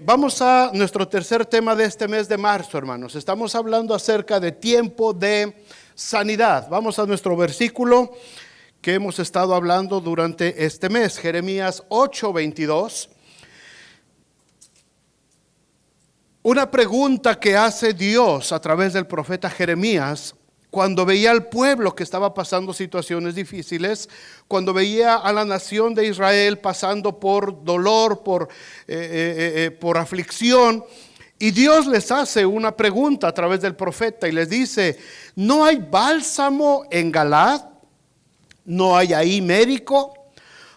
Vamos a nuestro tercer tema de este mes de marzo, hermanos. Estamos hablando acerca de tiempo de sanidad. Vamos a nuestro versículo que hemos estado hablando durante este mes, Jeremías 8:22. Una pregunta que hace Dios a través del profeta Jeremías cuando veía al pueblo que estaba pasando situaciones difíciles, cuando veía a la nación de Israel pasando por dolor, por aflicción, y Dios les hace una pregunta a través del profeta y les dice: ¿no hay bálsamo en Galaad? ¿No hay ahí médico?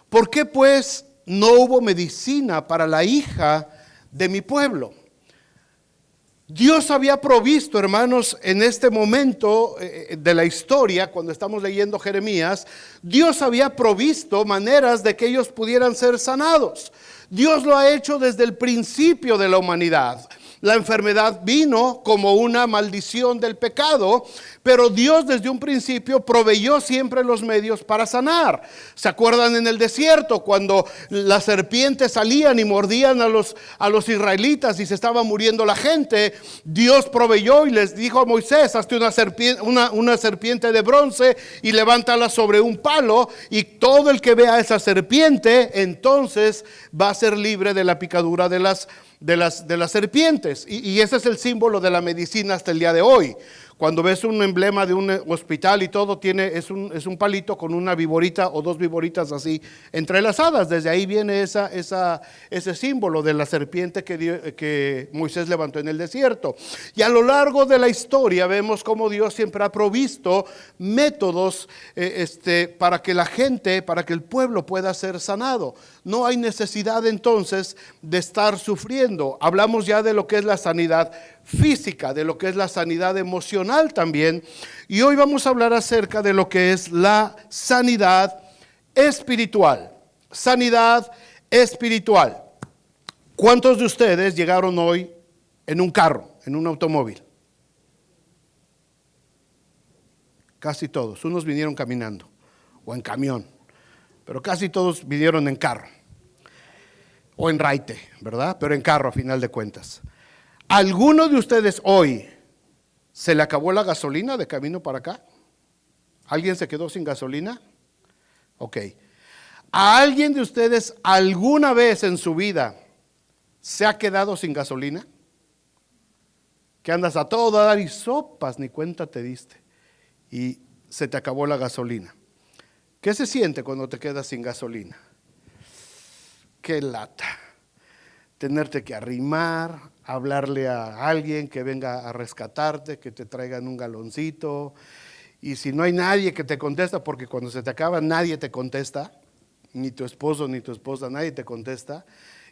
¿Por qué pues no hubo medicina para la hija de mi pueblo? Dios había provisto, hermanos, en este momento de la historia, cuando estamos leyendo Jeremías, Dios había provisto maneras de que ellos pudieran ser sanados. Dios lo ha hecho desde el principio de la humanidad. La enfermedad vino como una maldición del pecado, pero Dios desde un principio proveyó siempre los medios para sanar. ¿Se acuerdan en el desierto cuando las serpientes salían y mordían a los israelitas y se estaba muriendo la gente? Dios proveyó y les dijo a Moisés: hazte una serpiente de bronce y levántala sobre un palo, y todo el que vea esa serpiente entonces va a ser libre de la picadura de las serpientes. Y ese es el símbolo de la medicina hasta el día de hoy. Cuando ves un emblema de un hospital y todo, es un palito con una viborita o dos viboritas así entrelazadas. Desde ahí viene ese símbolo de la serpiente que Moisés levantó en el desierto. Y a lo largo de la historia vemos cómo Dios siempre ha provisto métodos para que la gente, para que el pueblo pueda ser sanado. No hay necesidad entonces de estar sufriendo. Hablamos ya de lo que es la sanidad física, de lo que es la sanidad emocional también, y hoy vamos a hablar acerca de lo que es la sanidad espiritual. Sanidad espiritual. ¿Cuántos de ustedes llegaron hoy en un carro, en un automóvil? Casi todos. Unos vinieron caminando o en camión, pero casi todos vinieron en carro o en raite, ¿verdad? Pero en carro a final de cuentas. ¿Alguno de ustedes hoy se le acabó la gasolina de camino para acá? ¿Alguien se quedó sin gasolina? Ok. ¿A alguien de ustedes alguna vez en su vida se ha quedado sin gasolina? Que andas a todo dar y sopas, ni cuenta te diste, y se te acabó la gasolina. ¿Qué se siente cuando te quedas sin gasolina? Qué lata. Tenerte que arrimar, hablarle a alguien que venga a rescatarte, que te traigan un galoncito. Y si no hay nadie que te contesta, porque cuando se te acaba nadie te contesta, ni tu esposo ni tu esposa, nadie te contesta.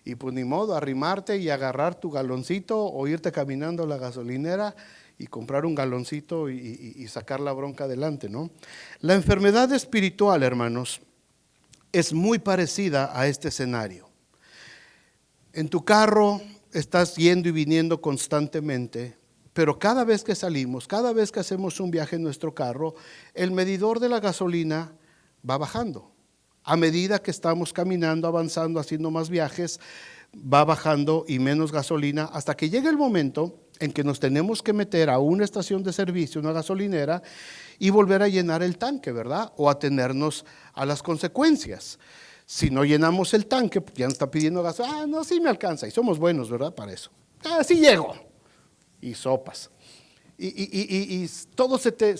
Y pues ni modo, arrimarte y agarrar tu galoncito o irte caminando a la gasolinera y comprar un galoncito y sacar la bronca adelante, ¿no? La enfermedad espiritual, hermanos, es muy parecida a este escenario. En tu carro estás yendo y viniendo constantemente, pero cada vez que salimos, cada vez que hacemos un viaje en nuestro carro, el medidor de la gasolina va bajando. A medida que estamos caminando, avanzando, haciendo más viajes, va bajando y menos gasolina, hasta que llega el momento en que nos tenemos que meter a una estación de servicio, una gasolinera, y volver a llenar el tanque, ¿verdad? O atenernos a las consecuencias. Si no llenamos el tanque, ya nos está pidiendo gas. No, sí me alcanza. Y somos buenos, ¿verdad? Para eso. Sí llego. Y sopas. Y todo se te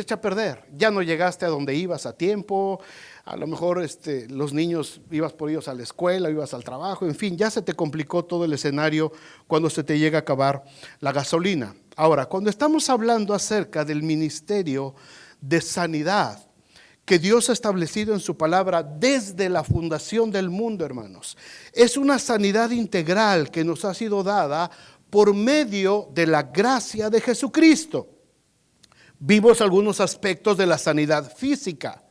echa a perder. Ya no llegaste a donde ibas a tiempo. A lo mejor los niños, ibas por ellos a la escuela, ibas al trabajo. En fin, ya se te complicó todo el escenario cuando se te llega a acabar la gasolina. Ahora, cuando estamos hablando acerca del ministerio de sanidad que Dios ha establecido en su palabra desde la fundación del mundo, hermanos, es una sanidad integral que nos ha sido dada por medio de la gracia de Jesucristo. Vimos algunos aspectos de la sanidad física,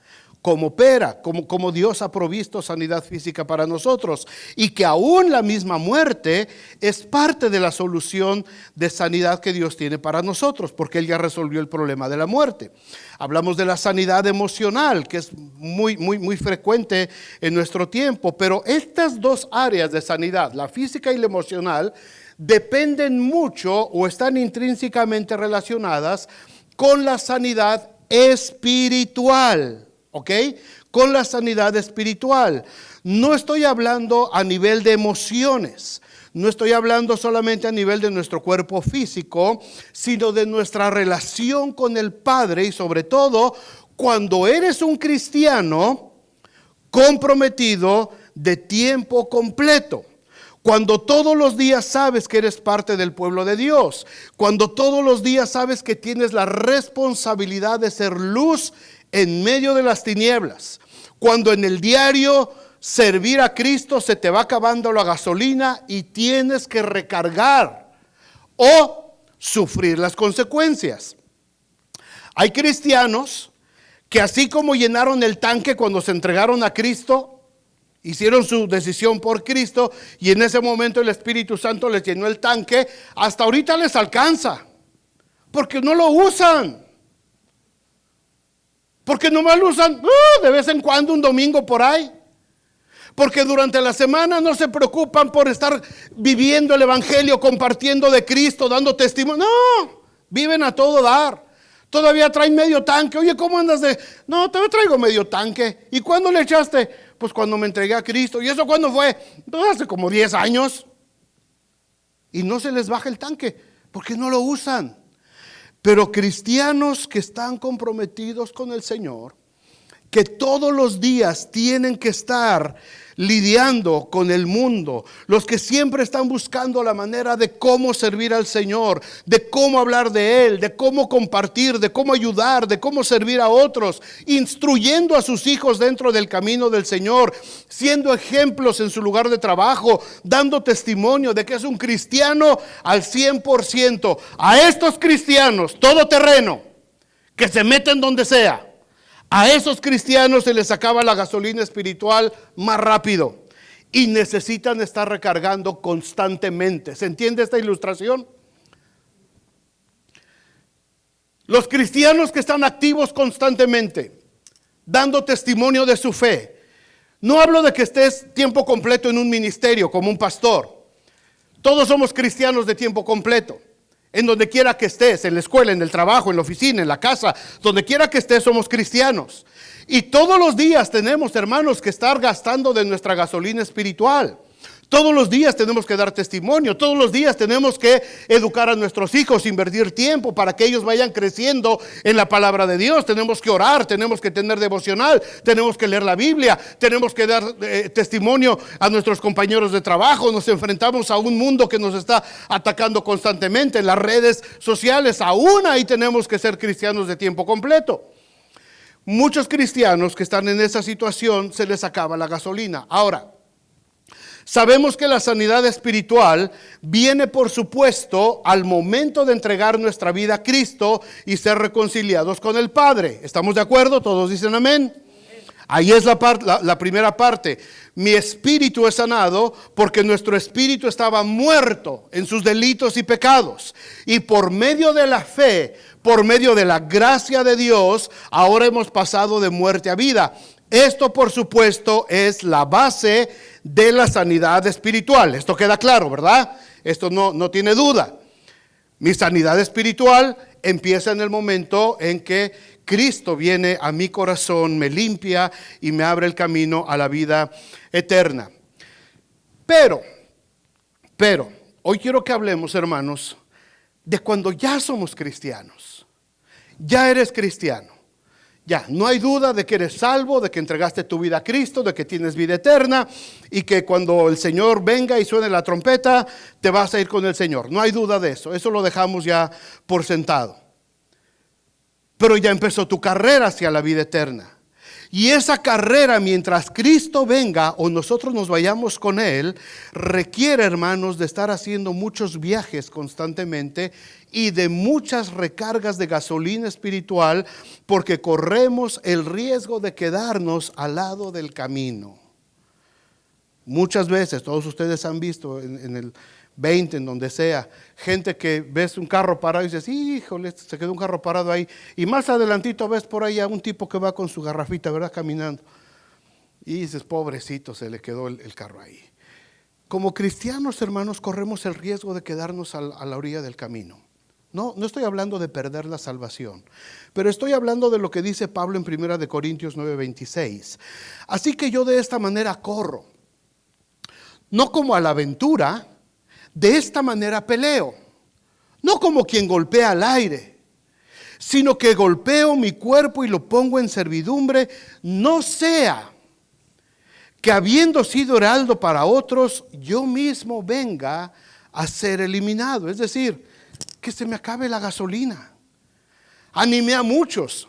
cómo opera, cómo Dios ha provisto sanidad física para nosotros, y que aún la misma muerte es parte de la solución de sanidad que Dios tiene para nosotros, porque Él ya resolvió el problema de la muerte. Hablamos de la sanidad emocional, que es muy frecuente en nuestro tiempo, pero estas dos áreas de sanidad, la física y la emocional, dependen mucho o están intrínsecamente relacionadas con la sanidad espiritual, ¿ok? Con la sanidad espiritual. No estoy hablando a nivel de emociones, no estoy hablando solamente a nivel de nuestro cuerpo físico, sino de nuestra relación con el Padre, y sobre todo cuando eres un cristiano comprometido de tiempo completo. Cuando todos los días sabes que eres parte del pueblo de Dios, cuando todos los días sabes que tienes la responsabilidad de ser luz en medio de las tinieblas, cuando en el diario servir a Cristo se te va acabando la gasolina y tienes que recargar o sufrir las consecuencias. Hay cristianos que así como llenaron el tanque cuando se entregaron a Cristo, hicieron su decisión por Cristo y en ese momento el Espíritu Santo les llenó el tanque, hasta ahorita les alcanza, porque no lo usan. Porque nomás lo usan de vez en cuando, un domingo por ahí. Porque durante la semana no se preocupan por estar viviendo el evangelio, compartiendo de Cristo, dando testimonio. No, viven a todo dar. Todavía traen medio tanque. Oye, ¿cómo andas de? No, todavía traigo medio tanque. ¿Y cuándo le echaste? Pues cuando me entregué a Cristo. ¿Y eso cuándo fue? Pues hace como 10 años. Y no se les baja el tanque porque no lo usan. Pero cristianos que están comprometidos con el Señor, que todos los días tienen que estar lidiando con el mundo, los que siempre están buscando la manera de cómo servir al Señor, de cómo hablar de Él, de cómo compartir, de cómo ayudar, de cómo servir a otros, instruyendo a sus hijos dentro del camino del Señor, siendo ejemplos en su lugar de trabajo, dando testimonio de que es un cristiano al 100%. A estos cristianos todoterreno que se meten donde sea, a esos cristianos se les acaba la gasolina espiritual más rápido y necesitan estar recargando constantemente. ¿Se entiende esta ilustración? Los cristianos que están activos constantemente, dando testimonio de su fe. No hablo de que estés tiempo completo en un ministerio como un pastor. Todos somos cristianos de tiempo completo. En donde quiera que estés, en la escuela, en el trabajo, en la oficina, en la casa, donde quiera que estés, somos cristianos. Y todos los días tenemos, hermanos, que estar gastando de nuestra gasolina espiritual. Todos los días tenemos que dar testimonio, todos los días tenemos que educar a nuestros hijos, invertir tiempo para que ellos vayan creciendo en la palabra de Dios. Tenemos que orar, tenemos que tener devocional, tenemos que leer la Biblia, tenemos que dar testimonio a nuestros compañeros de trabajo. Nos enfrentamos a un mundo que nos está atacando constantemente en las redes sociales. Aún ahí tenemos que ser cristianos de tiempo completo. Muchos cristianos que están en esa situación se les acaba la gasolina. Ahora, sabemos que la sanidad espiritual viene, por supuesto, al momento de entregar nuestra vida a Cristo y ser reconciliados con el Padre. ¿Estamos de acuerdo? ¿Todos dicen amén? Ahí es la primera parte. Mi espíritu es sanado porque nuestro espíritu estaba muerto en sus delitos y pecados. Y por medio de la fe, por medio de la gracia de Dios, ahora hemos pasado de muerte a vida. Esto, por supuesto, es la base de la sanidad espiritual. Esto queda claro, ¿verdad? Esto no tiene duda. Mi sanidad espiritual empieza en el momento en que Cristo viene a mi corazón, me limpia y me abre el camino a la vida eterna. Pero, hoy quiero que hablemos, hermanos, de cuando ya somos cristianos. Ya eres cristiano. Ya, no hay duda de que eres salvo, de que entregaste tu vida a Cristo, de que tienes vida eterna y que cuando el Señor venga y suene la trompeta, te vas a ir con el Señor. No hay duda de eso, eso lo dejamos ya por sentado. Pero ya empezó tu carrera hacia la vida eterna. Y esa carrera, mientras Cristo venga o nosotros nos vayamos con Él, requiere, hermanos, de estar haciendo muchos viajes constantemente y de muchas recargas de gasolina espiritual, porque corremos el riesgo de quedarnos al lado del camino. Muchas veces, todos ustedes han visto en el 20, en donde sea, gente que ves un carro parado y dices, híjole, se quedó un carro parado ahí. Y más adelantito ves por ahí a un tipo que va con su garrafita, ¿verdad? Caminando. Y dices, pobrecito, se le quedó el carro ahí. Como cristianos, hermanos, corremos el riesgo de quedarnos a la orilla del camino. No estoy hablando de perder la salvación, pero estoy hablando de lo que dice Pablo en 1 Corintios 9:26. Así que yo de esta manera corro, no como a la aventura, de esta manera peleo, no como quien golpea al aire, sino que golpeo mi cuerpo y lo pongo en servidumbre, no sea que habiendo sido heraldo para otros, yo mismo venga a ser eliminado. Es decir, que se me acabe la gasolina. Animé a muchos,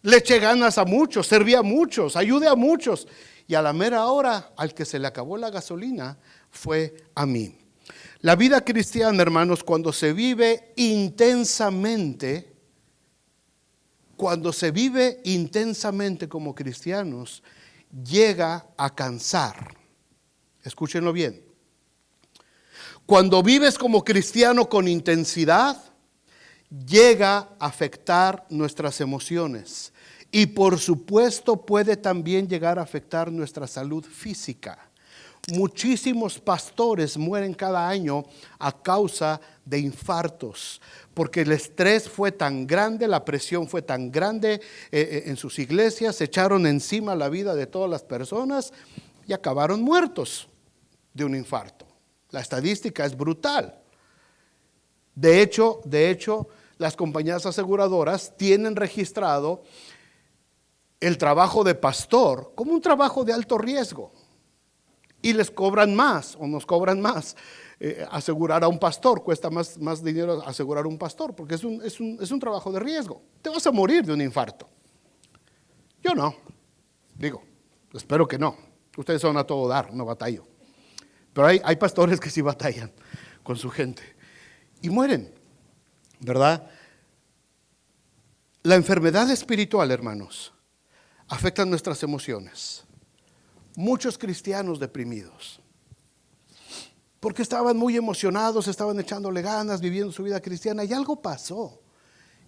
le eché ganas a muchos, serví a muchos, ayudé a muchos, y a la mera hora al que se le acabó la gasolina fue a mí. La vida cristiana, hermanos, cuando se vive intensamente como cristianos, llega a cansar. Escúchenlo bien. Cuando vives como cristiano con intensidad, llega a afectar nuestras emociones. Y por supuesto puede también llegar a afectar nuestra salud física. Muchísimos pastores mueren cada año a causa de infartos, porque el estrés fue tan grande, la presión fue tan grande en sus iglesias, se echaron encima la vida de todas las personas y acabaron muertos de un infarto. La estadística es brutal. De hecho, las compañías aseguradoras tienen registrado el trabajo de pastor como un trabajo de alto riesgo. Y les cobran más, o nos cobran más. Asegurar a un pastor, cuesta más dinero asegurar a un pastor, porque es un trabajo de riesgo. Te vas a morir de un infarto. Yo no, digo, espero que no. Ustedes son a todo dar, no batallo. Pero hay pastores que sí batallan con su gente y mueren, ¿verdad? La enfermedad espiritual, hermanos, afecta nuestras emociones. Muchos cristianos deprimidos, porque estaban muy emocionados, estaban echándole ganas, viviendo su vida cristiana, y algo pasó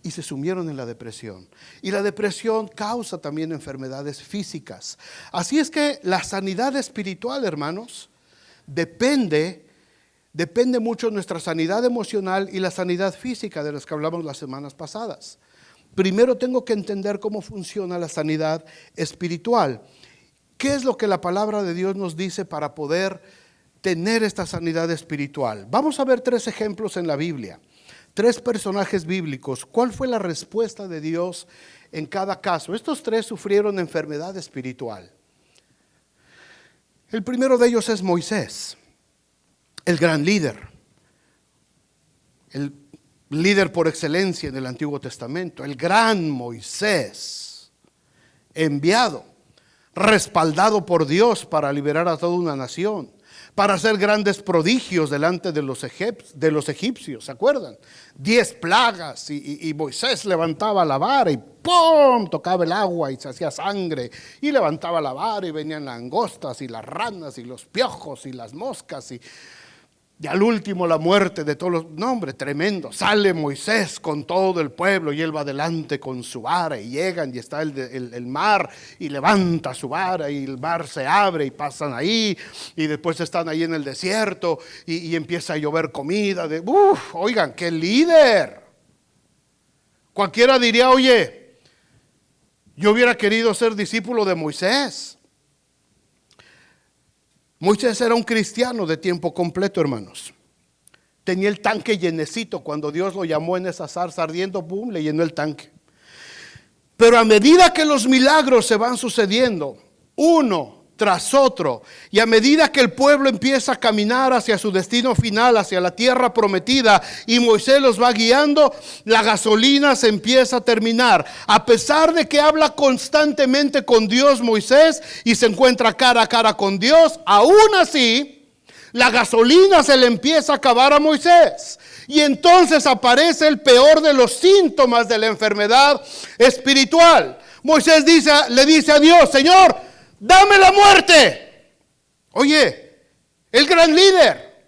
y se sumieron en la depresión. Y la depresión causa también enfermedades físicas. Así es que la sanidad espiritual, hermanos, depende mucho de nuestra sanidad emocional y la sanidad física de las que hablamos las semanas pasadas. Primero tengo que entender cómo funciona la sanidad espiritual. ¿Qué es lo que la palabra de Dios nos dice para poder tener esta sanidad espiritual? Vamos a ver 3 ejemplos en la Biblia, 3 personajes bíblicos. ¿Cuál fue la respuesta de Dios en cada caso? Estos 3 sufrieron enfermedad espiritual. El primero de ellos es Moisés, el gran líder, el líder por excelencia en el Antiguo Testamento, el gran Moisés, enviado, respaldado por Dios para liberar a toda una nación, para hacer grandes prodigios delante de los egipcios, ¿se acuerdan? 10 plagas y Moisés levantaba la vara y ¡pum! Tocaba el agua y se hacía sangre, y levantaba la vara y venían langostas y las ranas y los piojos y las moscas y al último la muerte de todos los... No, hombre, tremendo. Sale Moisés con todo el pueblo y él va adelante con su vara y llegan y está el mar y levanta su vara y el mar se abre y pasan ahí y después están ahí en el desierto y empieza a llover comida. Oigan, qué líder. Cualquiera diría, oye, yo hubiera querido ser discípulo de Moisés. Moisés era un cristiano de tiempo completo, hermanos. Tenía el tanque llenecito. Cuando Dios lo llamó en esa zarza ardiendo, ¡pum!, le llenó el tanque. Pero a medida que los milagros se van sucediendo, 1 tras otro. Y a medida que el pueblo empieza a caminar hacia su destino final, hacia la tierra prometida, y Moisés los va guiando, la gasolina se empieza a terminar. A pesar de que habla constantemente con Dios Moisés y se encuentra cara a cara con Dios, aún así la gasolina se le empieza a acabar a Moisés. Y entonces aparece el peor de los síntomas de la enfermedad espiritual. Moisés le dice a Dios: Señor, dame la muerte. Oye, el gran líder,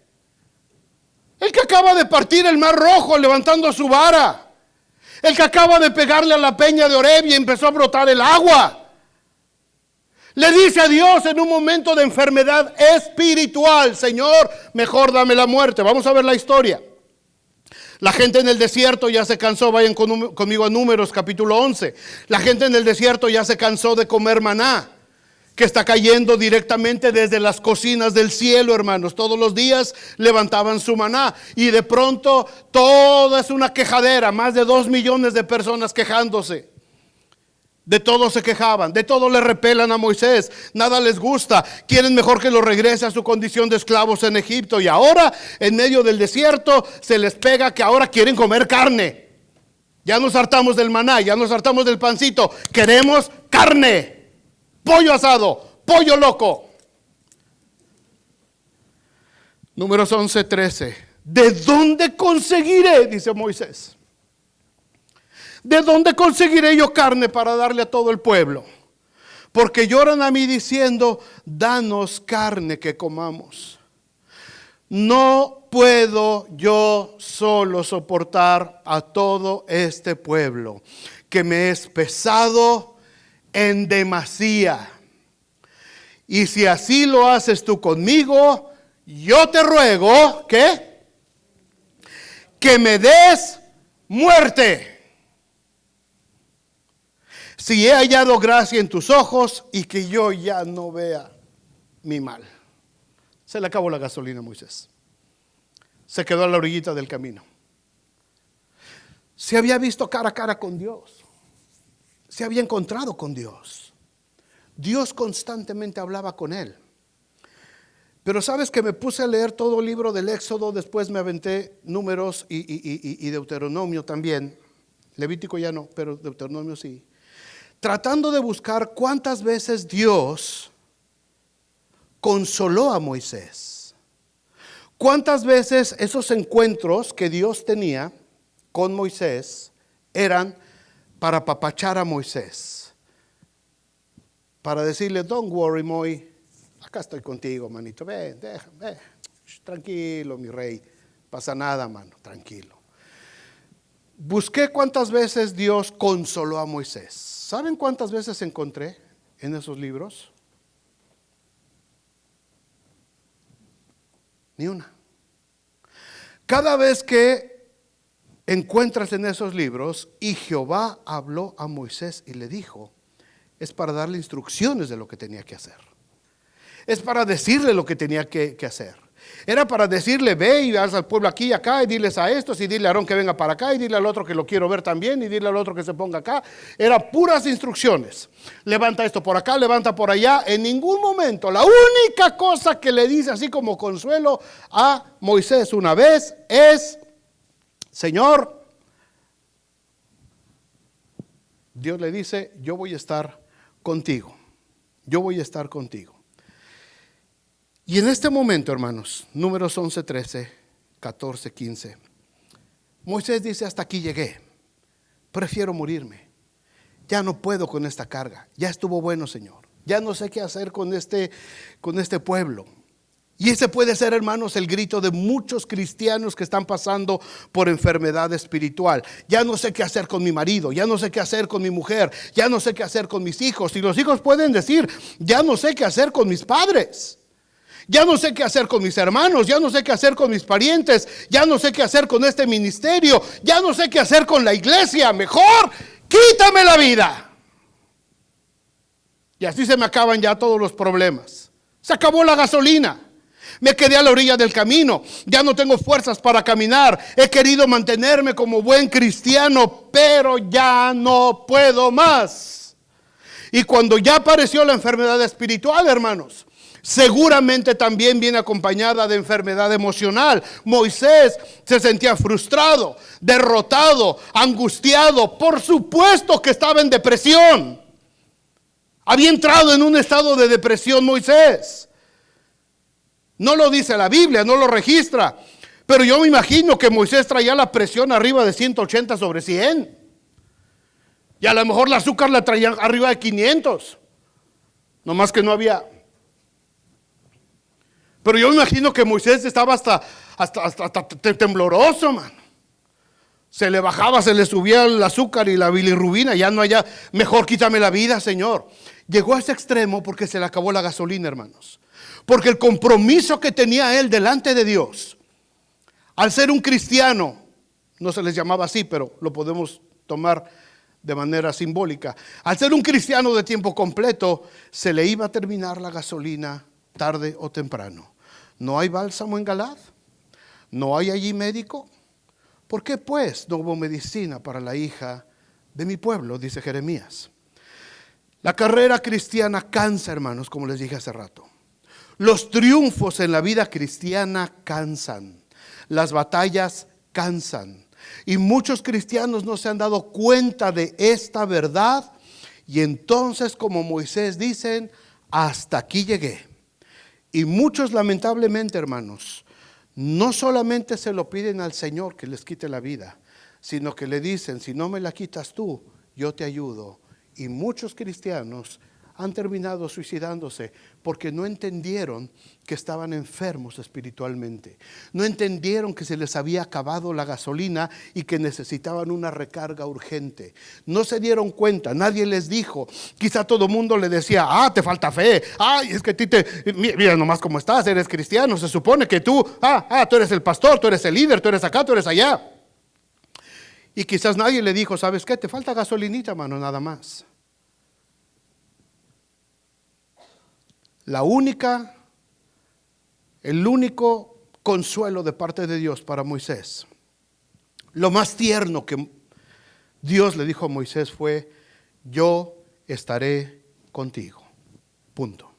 el que acaba de partir el mar rojo levantando su vara, el que acaba de pegarle a la peña de Oreb y empezó a brotar el agua, le dice a Dios en un momento de enfermedad espiritual: Señor, mejor dame la muerte. Vamos a ver la historia. La gente en el desierto ya se cansó. Vayan conmigo a Números capítulo 11. La gente en el desierto ya se cansó de comer maná, que está cayendo directamente desde las cocinas del cielo, hermanos. Todos los días levantaban su maná y de pronto todo es una quejadera. Más de 2 millones de personas quejándose. De todo se quejaban, de todo le repelan a Moisés, nada les gusta, quieren mejor que lo regrese a su condición de esclavos en Egipto. Y ahora, en medio del desierto, se les pega que ahora quieren comer carne. Ya nos hartamos del maná, ya nos hartamos del pancito, queremos carne, pollo asado, pollo loco. Números 11:13. ¿De dónde conseguiré? Dice Moisés. ¿De dónde conseguiré yo carne para darle a todo el pueblo? Porque lloran a mí diciendo: danos carne que comamos. No puedo yo solo soportar a todo este pueblo, que me es pesado en demasía. Y si así lo haces tú conmigo, yo te ruego, ¿qué? Que me des muerte. Si he hallado gracia en tus ojos y que yo ya no vea mi mal. Se le acabó la gasolina a Moisés. Se quedó a la orillita del camino. Se había visto cara a cara con Dios. Se había encontrado con Dios. Dios constantemente hablaba con él. Pero sabes que me puse a leer todo el libro del Éxodo, después me aventé Números y Deuteronomio también. Levítico ya no, pero Deuteronomio sí. Tratando de buscar cuántas veces Dios consoló a Moisés. Cuántas veces esos encuentros que Dios tenía con Moisés eran para apapachar a Moisés. Para decirle: don't worry, Moy, acá estoy contigo, manito. Ven, déjame, tranquilo, mi rey. Pasa nada, mano, tranquilo. Busqué cuántas veces Dios consoló a Moisés. ¿Saben cuántas veces encontré en esos libros? Ni una. Cada vez que encuentras en esos libros: y Jehová habló a Moisés y le dijo, es para darle instrucciones de lo que tenía que hacer. Es para decirle lo que tenía que hacer. Era para decirle: ve y haz al pueblo aquí y acá, y diles a estos, y dile a Aarón que venga para acá, y dile al otro que lo quiero ver también, y dile al otro que se ponga acá. Eran puras instrucciones. Levanta esto por acá, levanta por allá. En ningún momento, la única cosa que le dice así como consuelo a Moisés una vez es: Señor, Dios le dice: yo voy a estar contigo. Yo voy a estar contigo. Y en este momento, hermanos, Números 11, 13, 14, 15, Moisés dice: hasta aquí llegué, prefiero morirme, ya no puedo con esta carga, ya estuvo bueno, Señor, ya no sé qué hacer con este pueblo. Y ese puede ser, hermanos, el grito de muchos cristianos que están pasando por enfermedad espiritual. Ya no sé qué hacer con mi marido, ya no sé qué hacer con mi mujer, ya no sé qué hacer con mis hijos. Y los hijos pueden decir: ya no sé qué hacer con mis padres. Ya no sé qué hacer con mis hermanos, ya no sé qué hacer con mis parientes, ya no sé qué hacer con este ministerio, ya no sé qué hacer con la iglesia. Mejor quítame la vida. Y así se me acaban ya todos los problemas. Se acabó la gasolina. Me quedé a la orilla del camino. Ya no tengo fuerzas para caminar. He querido mantenerme como buen cristiano, pero ya no puedo más. Y cuando ya apareció la enfermedad espiritual, hermanos, seguramente también viene acompañada de enfermedad emocional. Moisés se sentía frustrado, derrotado, angustiado. Por supuesto que estaba en depresión. Había entrado en un estado de depresión Moisés. No lo dice la Biblia, no lo registra. Pero yo me imagino que Moisés traía la presión arriba de 180 sobre 100. Y a lo mejor el azúcar la traía arriba de 500. Nomás que no había. Pero yo me imagino que Moisés estaba hasta tembloroso, man. Se le bajaba, se le subía el azúcar y la bilirrubina. Ya no haya, mejor quítame la vida, Señor. Llegó a ese extremo porque se le acabó la gasolina, hermanos. Porque el compromiso que tenía él delante de Dios, al ser un cristiano, no se les llamaba así, pero lo podemos tomar de manera simbólica. Al ser un cristiano de tiempo completo, se le iba a terminar la gasolina tarde o temprano. ¿No hay bálsamo en Galaad? ¿No hay allí médico? ¿Por qué pues no hubo medicina para la hija de mi pueblo? Dice Jeremías. La carrera cristiana cansa, hermanos, como les dije hace rato. Los triunfos en la vida cristiana cansan. Las batallas cansan. Y muchos cristianos no se han dado cuenta de esta verdad. Y entonces, como Moisés, dicen, hasta aquí llegué. Y muchos, lamentablemente, hermanos, no solamente se lo piden al Señor que les quite la vida, sino que le dicen, si no me la quitas tú, yo te ayudo. Y muchos cristianos han terminado suicidándose porque no entendieron que estaban enfermos espiritualmente. No entendieron que se les había acabado la gasolina y que necesitaban una recarga urgente. No se dieron cuenta, nadie les dijo. Quizá todo el mundo le decía, te falta fe. Ay, es que mira nomás cómo estás, eres cristiano. Se supone que tú eres el pastor, tú eres el líder, tú eres acá, tú eres allá. Y quizás nadie le dijo, ¿sabes qué? Te falta gasolinita, mano, nada más. El único consuelo de parte de Dios para Moisés, lo más tierno que Dios le dijo a Moisés fue, yo estaré contigo. Punto.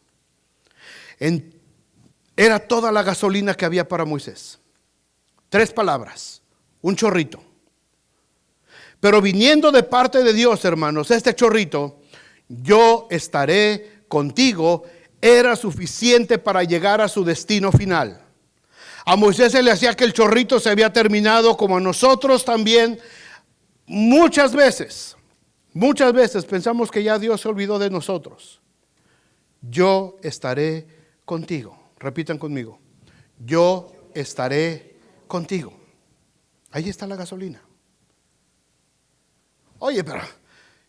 Era toda la gasolina que había para Moisés. 3 palabras, un chorrito. Pero viniendo de parte de Dios, hermanos, este chorrito, yo estaré contigo, era suficiente para llegar a su destino final. A Moisés se le hacía que el chorrito se había terminado, como a nosotros también. Muchas veces pensamos que ya Dios se olvidó de nosotros. Yo estaré contigo. Repitan conmigo. Yo estaré contigo. Ahí está la gasolina. Oye, pero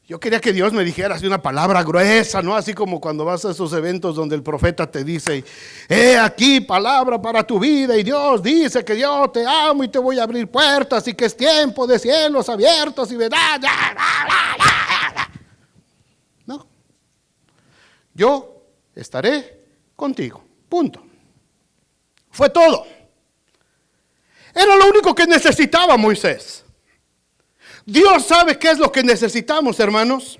yo quería que Dios me dijera así una palabra gruesa, ¿no? Así como cuando vas a esos eventos donde el profeta te dice, aquí palabra para tu vida, y Dios dice que yo te amo y te voy a abrir puertas y que es tiempo de cielos abiertos y verdad. No. Yo estaré contigo. Punto. Fue todo. Era lo único que necesitaba Moisés. Dios sabe qué es lo que necesitamos, hermanos.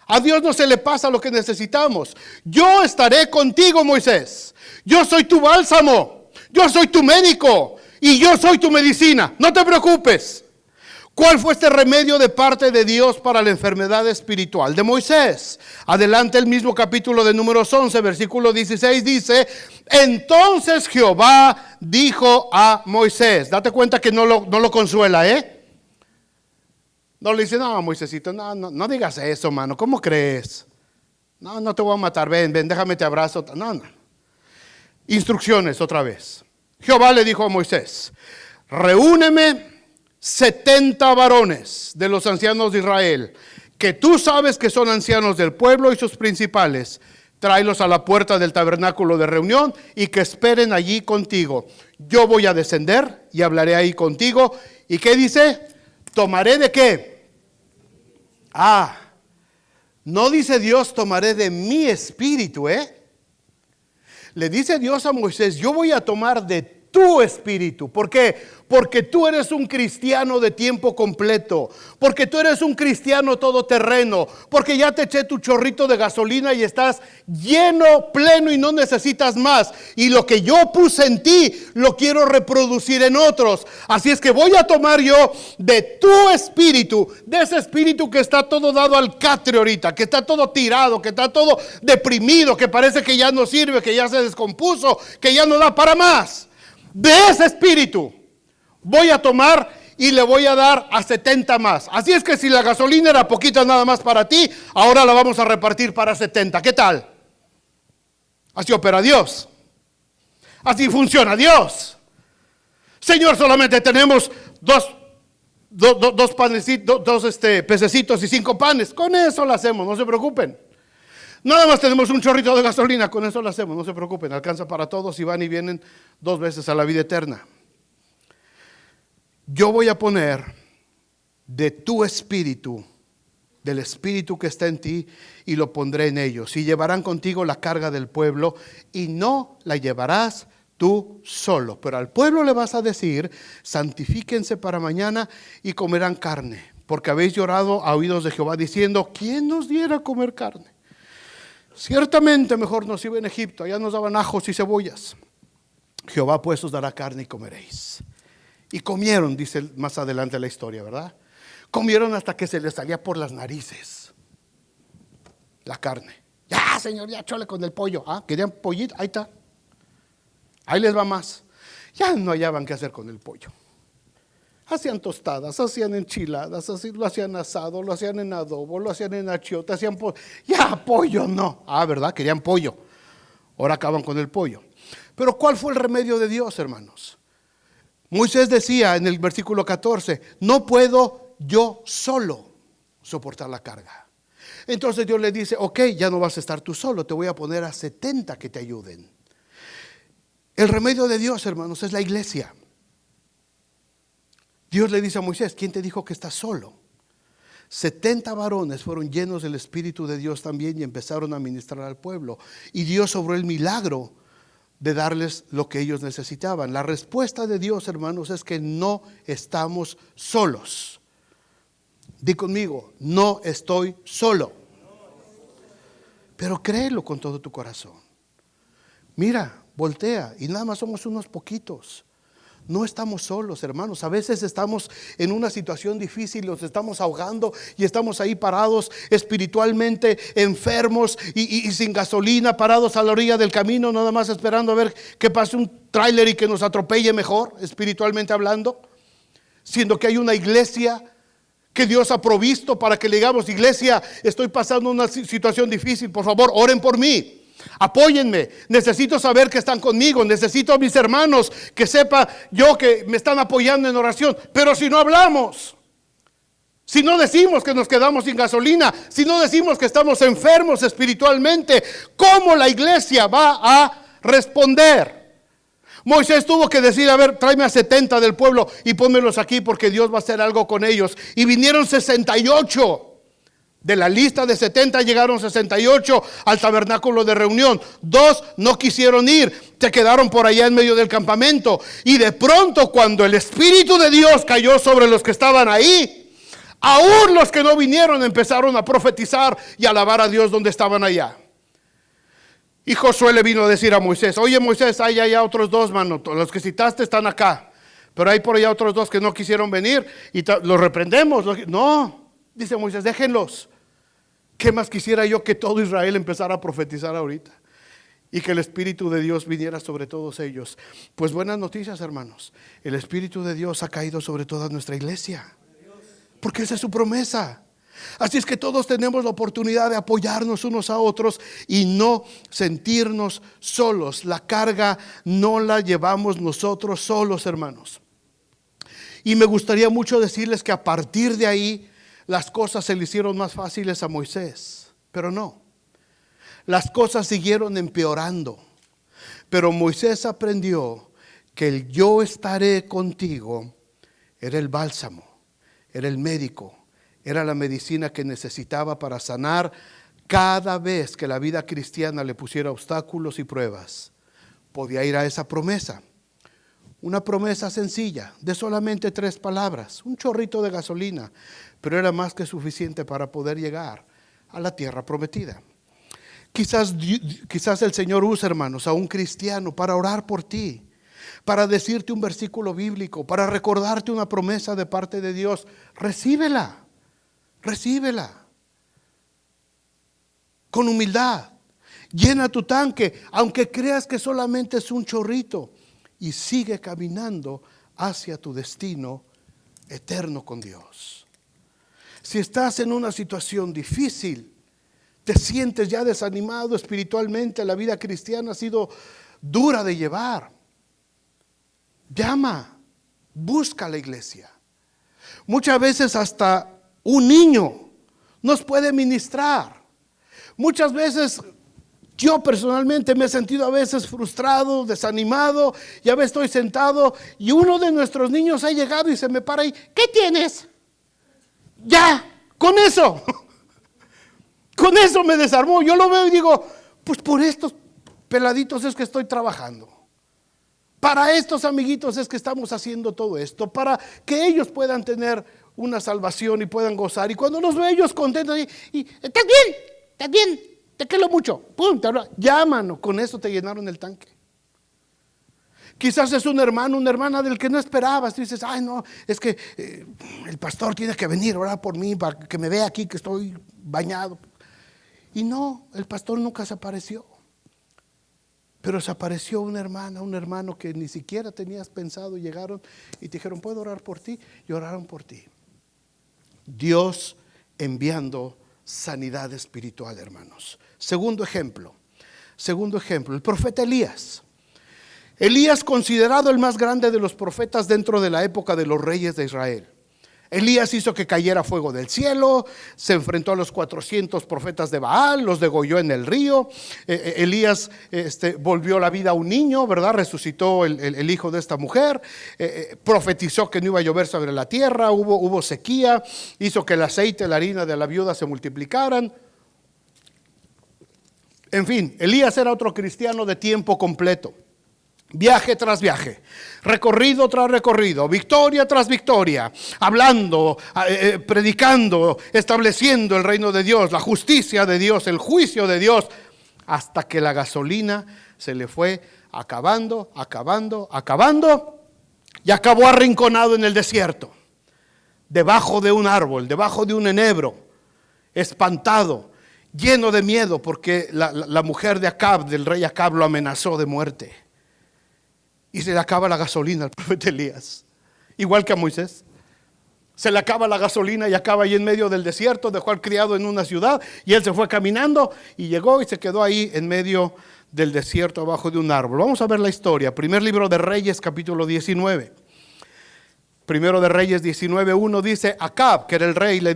A Dios no se le pasa lo que necesitamos. Yo estaré contigo, Moisés. Yo soy tu bálsamo. Yo soy tu médico. Y yo soy tu medicina. No te preocupes. ¿Cuál fue este remedio de parte de Dios para la enfermedad espiritual de Moisés? Adelante el mismo capítulo de Números 11, versículo 16 dice, entonces Jehová dijo a Moisés. Date cuenta que no lo consuela, No le dice, no, Moisésito, no digas eso, mano. ¿Cómo crees? No te voy a matar. Ven, déjame te abrazo. No. Instrucciones otra vez. Jehová le dijo a Moisés, reúneme 70 varones de los ancianos de Israel, que tú sabes que son ancianos del pueblo y sus principales. Tráelos a la puerta del tabernáculo de reunión y que esperen allí contigo. Yo voy a descender y hablaré ahí contigo. ¿Y qué dice? ¿Tomaré de qué? No dice Dios, tomaré de mi espíritu, Le dice Dios a Moisés, yo voy a tomar de tu espíritu. ¿Por qué? Porque tú eres un cristiano de tiempo completo, porque tú eres un cristiano todoterreno, porque ya te eché tu chorrito de gasolina y estás lleno, pleno y no necesitas más. Y lo que yo puse en ti, lo quiero reproducir en otros. Así es que voy a tomar yo de tu espíritu, de ese espíritu que está todo dado al catre ahorita, que está todo tirado, que está todo deprimido, que parece que ya no sirve, que ya se descompuso, que ya no da para más. De ese espíritu voy a tomar y le voy a dar a 70 más. Así es que si la gasolina era poquita nada más para ti, ahora la vamos a repartir para 70. ¿Qué tal? Así opera Dios. Así funciona Dios. Señor, solamente tenemos dos panecitos, pececitos y 5 panes. Con eso lo hacemos, no se preocupen. Nada más tenemos un chorrito de gasolina, con eso lo hacemos, no se preocupen. Alcanza para todos y van y vienen 2 veces a la vida eterna. Yo voy a poner de tu espíritu, del espíritu que está en ti, y lo pondré en ellos. Y llevarán contigo la carga del pueblo, y no la llevarás tú solo. Pero al pueblo le vas a decir: santifíquense para mañana y comerán carne, porque habéis llorado a oídos de Jehová diciendo: ¿quién nos diera a comer carne? Ciertamente mejor nos iba en Egipto, allá nos daban ajos y cebollas. Jehová pues os dará carne y comeréis. Y comieron, dice más adelante la historia, ¿verdad? Comieron hasta que se les salía por las narices la carne. Ya, Señor, ya chole con el pollo. ¿Querían pollito? Ahí está. Ahí les va más. Ya no hallaban qué hacer con el pollo. Hacían tostadas, hacían enchiladas, lo hacían asado, lo hacían en adobo, lo hacían en achiote, hacían pollo. Ya, pollo no. ¿Verdad? Querían pollo. Ahora acaban con el pollo. Pero ¿cuál fue el remedio de Dios, hermanos? Moisés decía en el versículo 14: no puedo yo solo soportar la carga. Entonces Dios le dice: ok, ya no vas a estar tú solo, te voy a poner a 70 que te ayuden. El remedio de Dios, hermanos, es la iglesia. Dios le dice a Moisés: ¿quién te dijo que estás solo? 70 varones fueron llenos del Espíritu de Dios también y empezaron a ministrar al pueblo. Y Dios obró el milagro de darles lo que ellos necesitaban. La respuesta de Dios, hermanos, es que no estamos solos. Di conmigo: no estoy solo. Pero créelo con todo tu corazón. Mira, voltea, y nada más somos unos poquitos. No estamos solos, hermanos. A veces estamos en una situación difícil, nos estamos ahogando y estamos ahí parados espiritualmente enfermos y sin gasolina, parados a la orilla del camino, nada más esperando a ver que pase un tráiler y que nos atropelle mejor, espiritualmente hablando, siendo que hay una iglesia que Dios ha provisto para que le digamos: iglesia, estoy pasando una situación difícil, por favor, oren por mí. Apóyenme, necesito saber que están conmigo, necesito a mis hermanos que sepa yo que me están apoyando en oración. Pero si no hablamos, si no decimos que nos quedamos sin gasolina, si no decimos que estamos enfermos espiritualmente, ¿cómo la iglesia va a responder? Moisés tuvo que decir: a ver, tráeme a 70 del pueblo y pónmelos aquí, porque Dios va a hacer algo con ellos. Y vinieron 68. De la lista de 70 llegaron 68 al tabernáculo de reunión. 2 no quisieron ir, se quedaron por allá en medio del campamento. Y de pronto, cuando el Espíritu de Dios cayó sobre los que estaban ahí, aún los que no vinieron empezaron a profetizar y a alabar a Dios donde estaban allá. Y Josué le vino a decir a Moisés: oye, Moisés, hay allá otros 2, mano, los que citaste están acá, pero hay por allá otros 2 que no quisieron venir y los reprendemos. No, dice Moisés, déjenlos. ¿Qué más quisiera yo que todo Israel empezara a profetizar ahorita? Y que el Espíritu de Dios viniera sobre todos ellos. Pues buenas noticias, hermanos. El Espíritu de Dios ha caído sobre toda nuestra iglesia, porque esa es su promesa. Así es que todos tenemos la oportunidad de apoyarnos unos a otros y no sentirnos solos. La carga no la llevamos nosotros solos, hermanos. Y me gustaría mucho decirles que a partir de ahí las cosas se le hicieron más fáciles a Moisés, pero no. Las cosas siguieron empeorando. Pero Moisés aprendió que el yo estaré contigo era el bálsamo, era el médico, era la medicina que necesitaba para sanar cada vez que la vida cristiana le pusiera obstáculos y pruebas. Podía ir a esa promesa. Una promesa sencilla de solamente 3 palabras, un chorrito de gasolina, pero era más que suficiente para poder llegar a la tierra prometida. Quizás el Señor use, hermanos, a un cristiano para orar por ti, para decirte un versículo bíblico, para recordarte una promesa de parte de Dios. Recíbela con humildad. Llena tu tanque, aunque creas que solamente es un chorrito, y sigue caminando hacia tu destino eterno con Dios. Si estás en una situación difícil, te sientes ya desanimado espiritualmente, la vida cristiana ha sido dura de llevar, llama, busca a la iglesia. Muchas veces hasta un niño nos puede ministrar. Muchas veces yo personalmente me he sentido a veces frustrado, desanimado, y a veces estoy sentado y uno de nuestros niños ha llegado y se me para y ¿qué tienes? Ya, con eso me desarmó. Yo lo veo y digo, pues por estos peladitos es que estoy trabajando. Para estos amiguitos es que estamos haciendo todo esto, para que ellos puedan tener una salvación y puedan gozar. Y cuando los veo ellos contentos y ¿estás bien? Te quiero mucho. Pum, te habla. Llámanos, con eso te llenaron el tanque. Quizás es un hermano, una hermana del que no esperabas. Tú dices, ay no, es que el pastor tiene que venir a orar por mí para que me vea aquí que estoy bañado. Y no, el pastor nunca se apareció. Pero se apareció una hermana, un hermano que ni siquiera tenías pensado. Llegaron y te dijeron, ¿puedo orar por ti? Y oraron por ti. Dios enviando sanidad espiritual, hermanos. Segundo ejemplo, el profeta Elías. Elías, considerado el más grande de los profetas dentro de la época de los reyes de Israel. Elías hizo que cayera fuego del cielo, se enfrentó a los 400 profetas de Baal, los degolló en el río. Elías volvió la vida a un niño, ¿verdad? Resucitó el hijo de esta mujer, profetizó que no iba a llover sobre la tierra, hubo sequía, hizo que el aceite y la harina de la viuda se multiplicaran. En fin, Elías era otro cristiano de tiempo completo. Viaje tras viaje, recorrido tras recorrido, victoria tras victoria, hablando, predicando, estableciendo el reino de Dios, la justicia de Dios, el juicio de Dios, hasta que la gasolina se le fue acabando, y acabó arrinconado en el desierto, debajo de un árbol, debajo de un enebro, espantado, lleno de miedo, porque la mujer de Acab, del rey Acab, lo amenazó de muerte. Y se le acaba la gasolina al profeta Elías, igual que a Moisés. Se le acaba la gasolina y acaba ahí en medio del desierto. Dejó al criado en una ciudad y él se fue caminando y llegó y se quedó ahí en medio del desierto abajo de un árbol. Vamos a ver la historia. Primer libro de Reyes, capítulo 19. Primero de Reyes 19:1 dice: Acab, que era el rey, le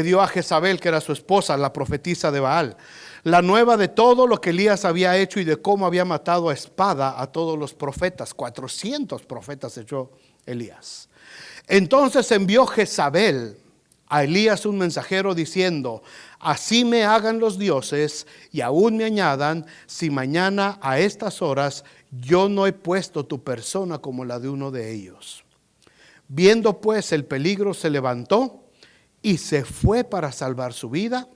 dio a Jezabel, que era su esposa, la profetisa de Baal, la nueva de todo lo que Elías había hecho y de cómo había matado a espada a todos los profetas. 400 profetas echó Elías. Entonces envió Jezabel a Elías un mensajero diciendo: así me hagan los dioses y aún me añadan, si mañana a estas horas yo no he puesto tu persona como la de uno de ellos. Viendo pues el peligro, se levantó y se fue para salvar su vida.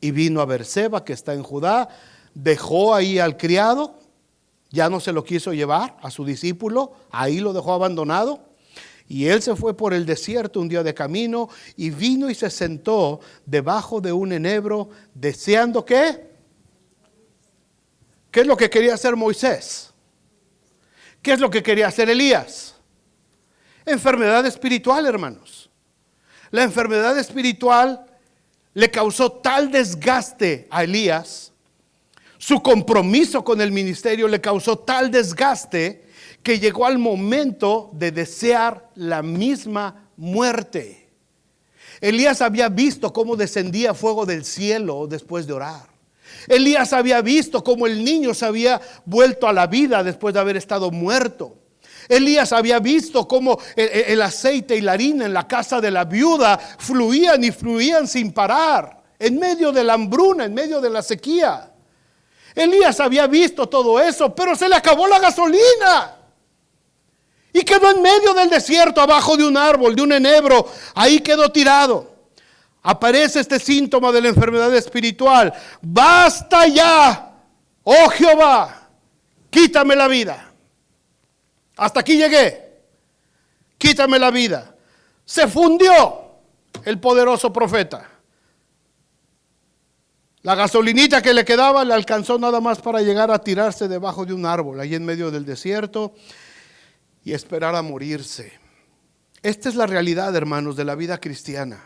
Y vino a Berseba, que está en Judá, dejó ahí al criado, ya no se lo quiso llevar a su discípulo, ahí lo dejó abandonado. Y él se fue por el desierto un día de camino y vino y se sentó debajo de un enebro, deseando ¿qué? ¿Qué es lo que quería hacer Moisés? ¿Qué es lo que quería hacer Elías? Enfermedad espiritual, hermanos. La enfermedad espiritual le causó tal desgaste a Elías, su compromiso con el ministerio le causó tal desgaste que llegó al momento de desear la misma muerte. Elías había visto cómo descendía fuego del cielo después de orar. Elías había visto cómo el niño se había vuelto a la vida después de haber estado muerto. Elías había visto cómo el aceite y la harina en la casa de la viuda fluían y fluían sin parar, en medio de la hambruna, en medio de la sequía. Elías había visto todo eso, pero se le acabó la gasolina. Y quedó en medio del desierto, abajo de un árbol, de un enebro. Ahí quedó tirado. Aparece este síntoma de la enfermedad espiritual. Basta ya, oh Jehová, quítame la vida. Hasta aquí llegué. Quítame la vida. Se fundió el poderoso profeta. La gasolinita que le quedaba le alcanzó nada más para llegar a tirarse debajo de un árbol, ahí en medio del desierto, y esperar a morirse. Esta es la realidad, hermanos, de la vida cristiana.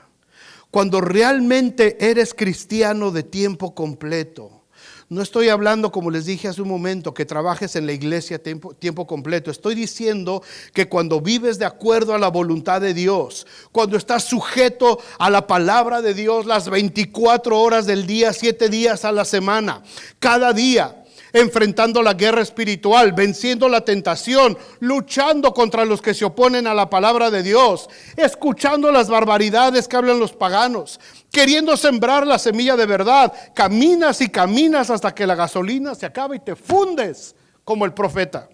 Cuando realmente eres cristiano de tiempo completo, no estoy hablando, como les dije hace un momento, que trabajes en la iglesia tiempo completo. Estoy diciendo que cuando vives de acuerdo a la voluntad de Dios, cuando estás sujeto a la palabra de Dios las 24 horas del día, 7 días a la semana, cada día, enfrentando la guerra espiritual, venciendo la tentación, luchando contra los que se oponen a la palabra de Dios, escuchando las barbaridades que hablan los paganos, queriendo sembrar la semilla de verdad. Caminas y caminas hasta que la gasolina se acaba y te fundes como el profeta.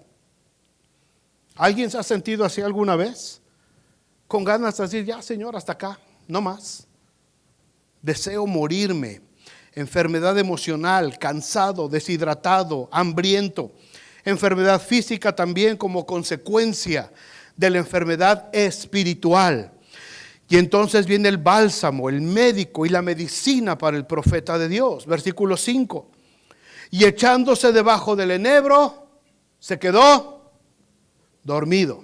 ¿Alguien se ha sentido así alguna vez? Con ganas de decir, ya Señor, hasta acá, no más. Deseo morirme. Enfermedad emocional, cansado, deshidratado, hambriento. Enfermedad física también como consecuencia de la enfermedad espiritual. Y entonces viene el bálsamo, el médico y la medicina para el profeta de Dios. Versículo 5. Y echándose debajo del enebro, se quedó dormido.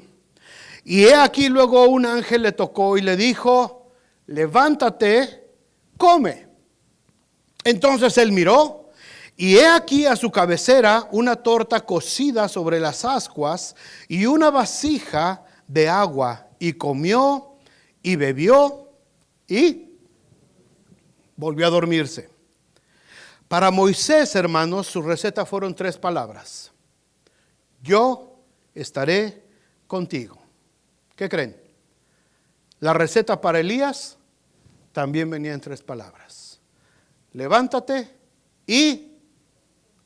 Y he aquí luego un ángel le tocó y le dijo, levántate, come. Entonces él miró, y he aquí a su cabecera una torta cocida sobre las ascuas y una vasija de agua, y comió y bebió y volvió a dormirse. Para Moisés, hermanos, su receta fueron 3 palabras. Yo estaré contigo. ¿Qué creen? La receta para Elías también venía en 3 palabras. Levántate y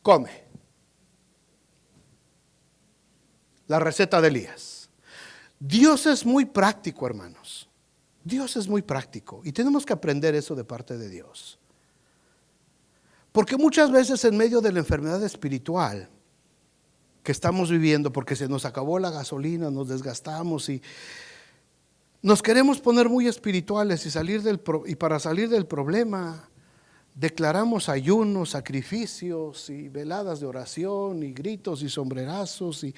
come. La receta de Elías. Dios es muy práctico, hermanos. Dios es muy práctico y tenemos que aprender eso de parte de Dios. Porque muchas veces en medio de la enfermedad espiritual que estamos viviendo, porque se nos acabó la gasolina, nos desgastamos y nos queremos poner muy espirituales y para salir del problema declaramos ayunos, sacrificios y veladas de oración y gritos y sombrerazos y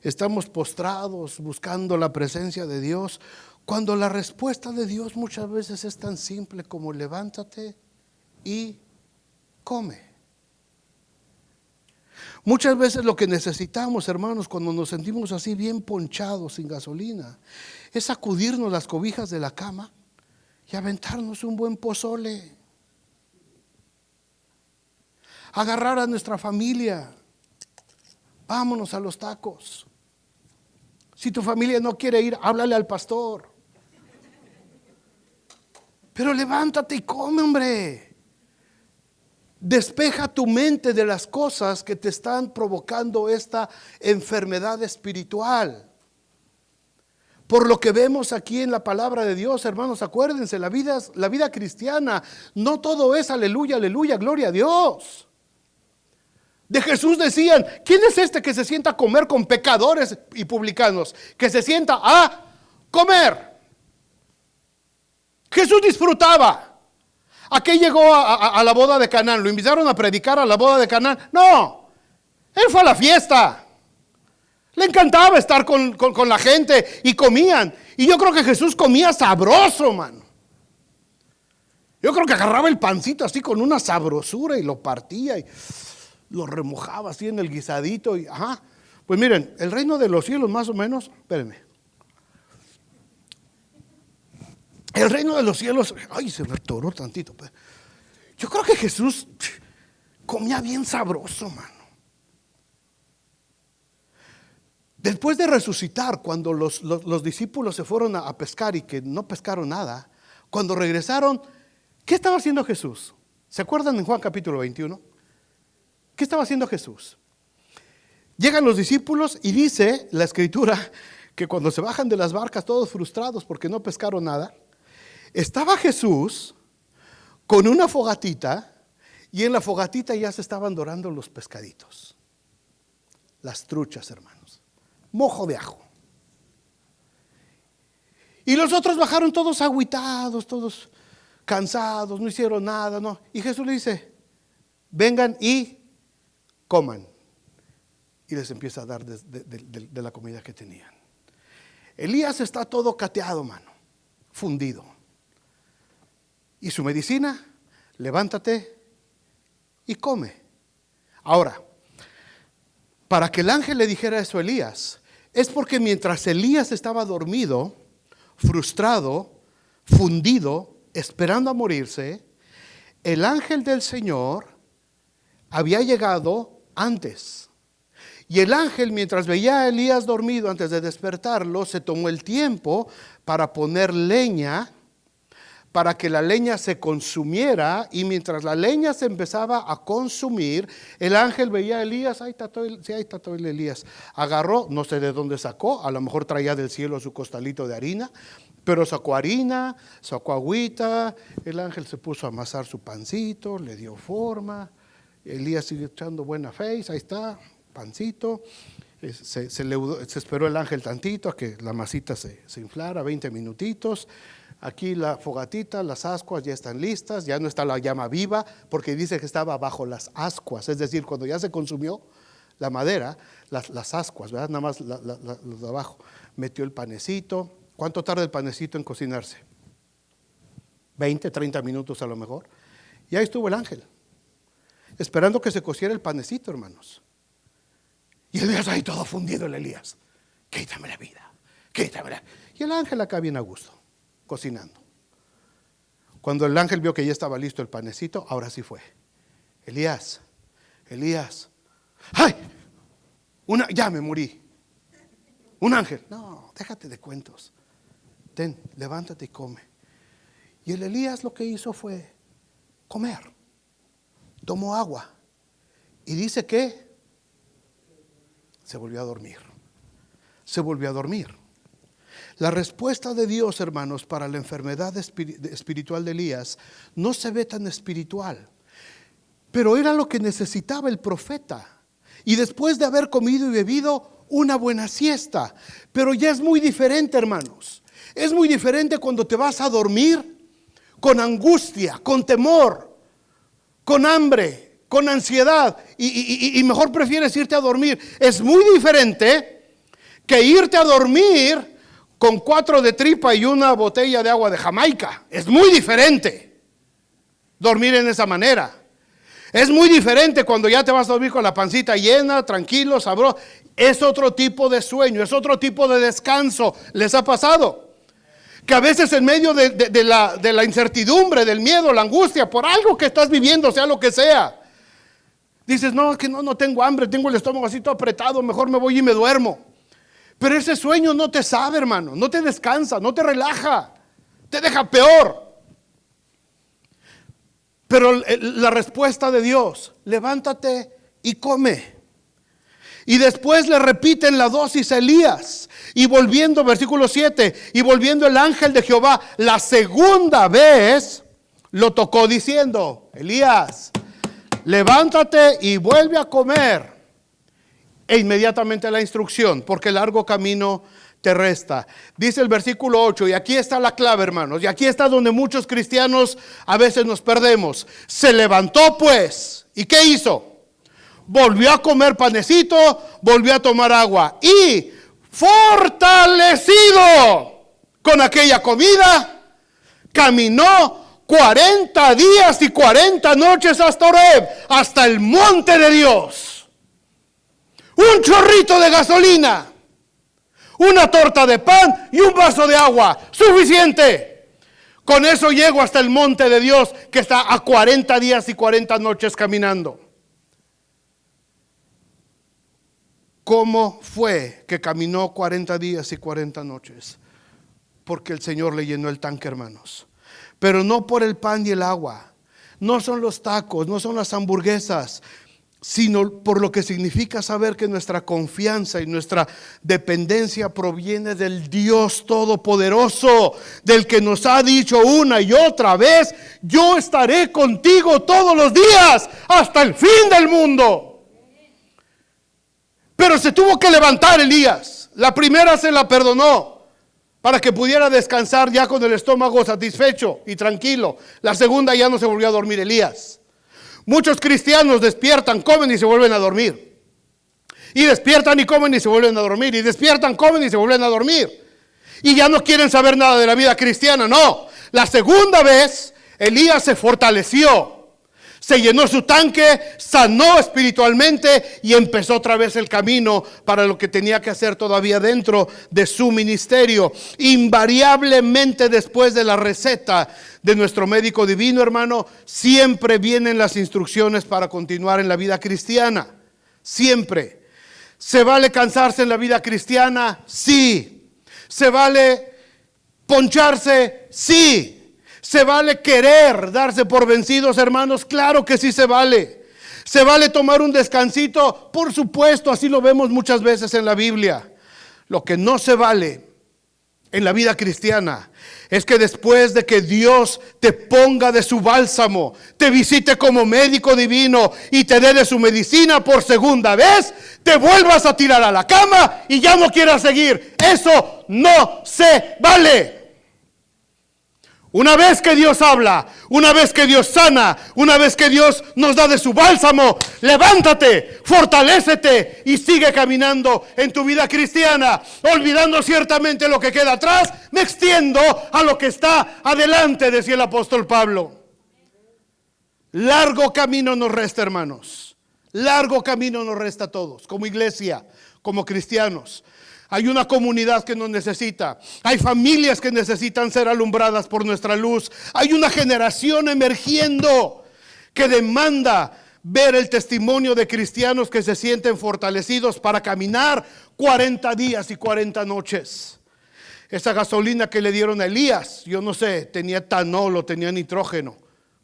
estamos postrados buscando la presencia de Dios, cuando la respuesta de Dios muchas veces es tan simple como levántate y come. Muchas veces lo que necesitamos, hermanos, cuando nos sentimos así bien ponchados sin gasolina, es sacudirnos las cobijas de la cama y aventarnos un buen pozole. Agarrar a nuestra familia, vámonos a los tacos. Si tu familia no quiere ir, háblale al pastor. Pero levántate y come, hombre. Despeja tu mente de las cosas que te están provocando esta enfermedad espiritual. Por lo que vemos aquí en la palabra de Dios, hermanos, acuérdense, la vida cristiana, no todo es aleluya, aleluya, gloria a Dios. De Jesús decían, ¿quién es este que se sienta a comer con pecadores y publicanos? Que se sienta a comer. Jesús disfrutaba. ¿A qué llegó a la boda de Canaán? ¿Lo invitaron a predicar a la boda de Canaán? No, él fue a la fiesta. Le encantaba estar con la gente y comían. Y yo creo que Jesús comía sabroso, mano. Yo creo que agarraba el pancito así con una sabrosura y lo partía y lo remojaba así en el guisadito y pues miren, el reino de los cielos más o menos, espérenme. El reino de los cielos, se me atoró tantito. Yo creo que Jesús comía bien sabroso, mano. Después de resucitar, cuando los discípulos se fueron a pescar y que no pescaron nada, cuando regresaron, ¿qué estaba haciendo Jesús? ¿Se acuerdan en Juan capítulo 21? ¿Qué estaba haciendo Jesús? Llegan los discípulos y dice la escritura que cuando se bajan de las barcas todos frustrados porque no pescaron nada, estaba Jesús con una fogatita y en la fogatita ya se estaban dorando los pescaditos, las truchas, hermanos, mojo de ajo. Y los otros bajaron todos agüitados, todos cansados, no hicieron nada, no. Y Jesús le dice, vengan y coman. Y les empieza a dar de la comida que tenían. Elías está todo cateado, mano, fundido. Y su medicina, levántate y come. Ahora, para que el ángel le dijera eso a Elías, es porque mientras Elías estaba dormido, frustrado, fundido, esperando a morirse, el ángel del Señor había llegado antes. Y el ángel, mientras veía a Elías dormido, antes de despertarlo, se tomó el tiempo para poner leña, para que la leña se consumiera. Y mientras la leña se empezaba a consumir, el ángel veía a Elías. Ahí está todo el Elías. Agarró, no sé de dónde sacó, a lo mejor traía del cielo su costalito de harina, pero sacó harina, sacó agüita. El ángel se puso a amasar su pancito, le dio forma. Elías sigue echando buena face, ahí está, pancito. Se esperó el ángel tantito a que la masita se inflara, 20 minutitos. Aquí la fogatita, las ascuas ya están listas, ya no está la llama viva, porque dice que estaba bajo las ascuas, es decir, cuando ya se consumió la madera, las ascuas, ¿verdad? Nada más los de abajo. Metió el panecito. ¿Cuánto tarda el panecito en cocinarse? 20, 30 minutos a lo mejor. Y ahí estuvo el ángel, esperando que se cociera el panecito, hermanos. Y Elías ahí todo fundido, el Elías. Quítame la vida, quítamela. Y el ángel acá bien a gusto, cocinando. Cuando el ángel vio que ya estaba listo el panecito, ahora sí fue. Elías, ¡ay! Ya me morí. Un ángel. No, déjate de cuentos. Ten, levántate y come. Y el Elías lo que hizo fue comer. Tomó agua. Y dice que se volvió a dormir. Se volvió a dormir. La respuesta de Dios, hermanos, para la enfermedad espiritual de Elías no se ve tan espiritual, pero era lo que necesitaba el profeta. Y después de haber comido y bebido, una buena siesta. Pero ya es muy diferente, hermanos. Es muy diferente cuando te vas a dormir con angustia, con temor, con hambre, con ansiedad, y mejor prefieres irte a dormir. Es muy diferente que irte a dormir con 4 de tripa y una botella de agua de Jamaica. Es muy diferente dormir en esa manera. Es muy diferente cuando ya te vas a dormir con la pancita llena, tranquilo, sabroso. Es otro tipo de sueño, es otro tipo de descanso. ¿Les ha pasado? Que a veces en medio de la incertidumbre, del miedo, la angustia, por algo que estás viviendo, sea lo que sea, dices, no, es que no tengo hambre, tengo el estómago así todo apretado, mejor me voy y me duermo. Pero ese sueño no te sabe, hermano, no te descansa, no te relaja, te deja peor. Pero la respuesta de Dios, levántate y come. Y después le repiten la dosis a Elías. Y volviendo, versículo 7, y volviendo el ángel de Jehová la segunda vez, lo tocó diciendo, Elías, levántate y vuelve a comer. E inmediatamente la instrucción, porque largo camino te resta. Dice el versículo 8, y aquí está la clave, hermanos, y aquí está donde muchos cristianos a veces nos perdemos. Se levantó pues, ¿y qué hizo? Volvió a comer panecito, volvió a tomar agua, y fortalecido con aquella comida, caminó 40 días y 40 noches hasta Horeb, hasta el monte de Dios. Un chorrito de gasolina, una torta de pan y un vaso de agua, suficiente. Con eso llego hasta el monte de Dios, que está a 40 días y 40 noches caminando. ¿Cómo fue que caminó 40 días y 40 noches? Porque el Señor le llenó el tanque, hermanos. Pero no por el pan y el agua. No son los tacos, no son las hamburguesas. sino por lo que significa saber que nuestra confianza y nuestra dependencia proviene del Dios Todopoderoso, del que nos ha dicho una y otra vez: yo estaré contigo todos los días hasta el fin del mundo. Pero se tuvo que levantar Elías. La primera se la perdonó para que pudiera descansar ya con el estómago satisfecho y tranquilo. La segunda ya no se volvió a dormir Elías. Muchos cristianos despiertan, comen y se vuelven a dormir. Y despiertan y comen y se vuelven a dormir. Y despiertan, comen y se vuelven a dormir. Y ya no quieren saber nada de la vida cristiana. No, la segunda vez Elías se fortaleció. Se llenó su tanque, sanó espiritualmente y empezó otra vez el camino para lo que tenía que hacer todavía dentro de su ministerio. Invariablemente, después de la receta de nuestro médico divino, hermano, siempre vienen las instrucciones para continuar en la vida cristiana. Siempre. ¿Se vale cansarse en la vida cristiana? Sí. ¿Se vale poncharse? Sí. ¿Se vale querer darse por vencidos, hermanos? Claro que sí se vale. ¿Se vale tomar un descansito? Por supuesto, así lo vemos muchas veces en la Biblia. Lo que no se vale en la vida cristiana es que después de que Dios te ponga de su bálsamo, te visite como médico divino y te dé de su medicina por segunda vez, te vuelvas a tirar a la cama y ya no quieras seguir. Eso no se vale. Una vez que Dios habla, una vez que Dios sana, una vez que Dios nos da de su bálsamo, levántate, fortalécete y sigue caminando en tu vida cristiana, olvidando ciertamente lo que queda atrás. Me extiendo a lo que está adelante, decía el apóstol Pablo. Largo camino nos resta, hermanos. Largo camino nos resta a todos, como iglesia, como cristianos. Hay una comunidad que nos necesita. Hay familias que necesitan ser alumbradas por nuestra luz. Hay una generación emergiendo que demanda ver el testimonio de cristianos que se sienten fortalecidos para caminar 40 días y 40 noches. Esa gasolina que le dieron a Elías, yo no sé, tenía etanol o tenía nitrógeno.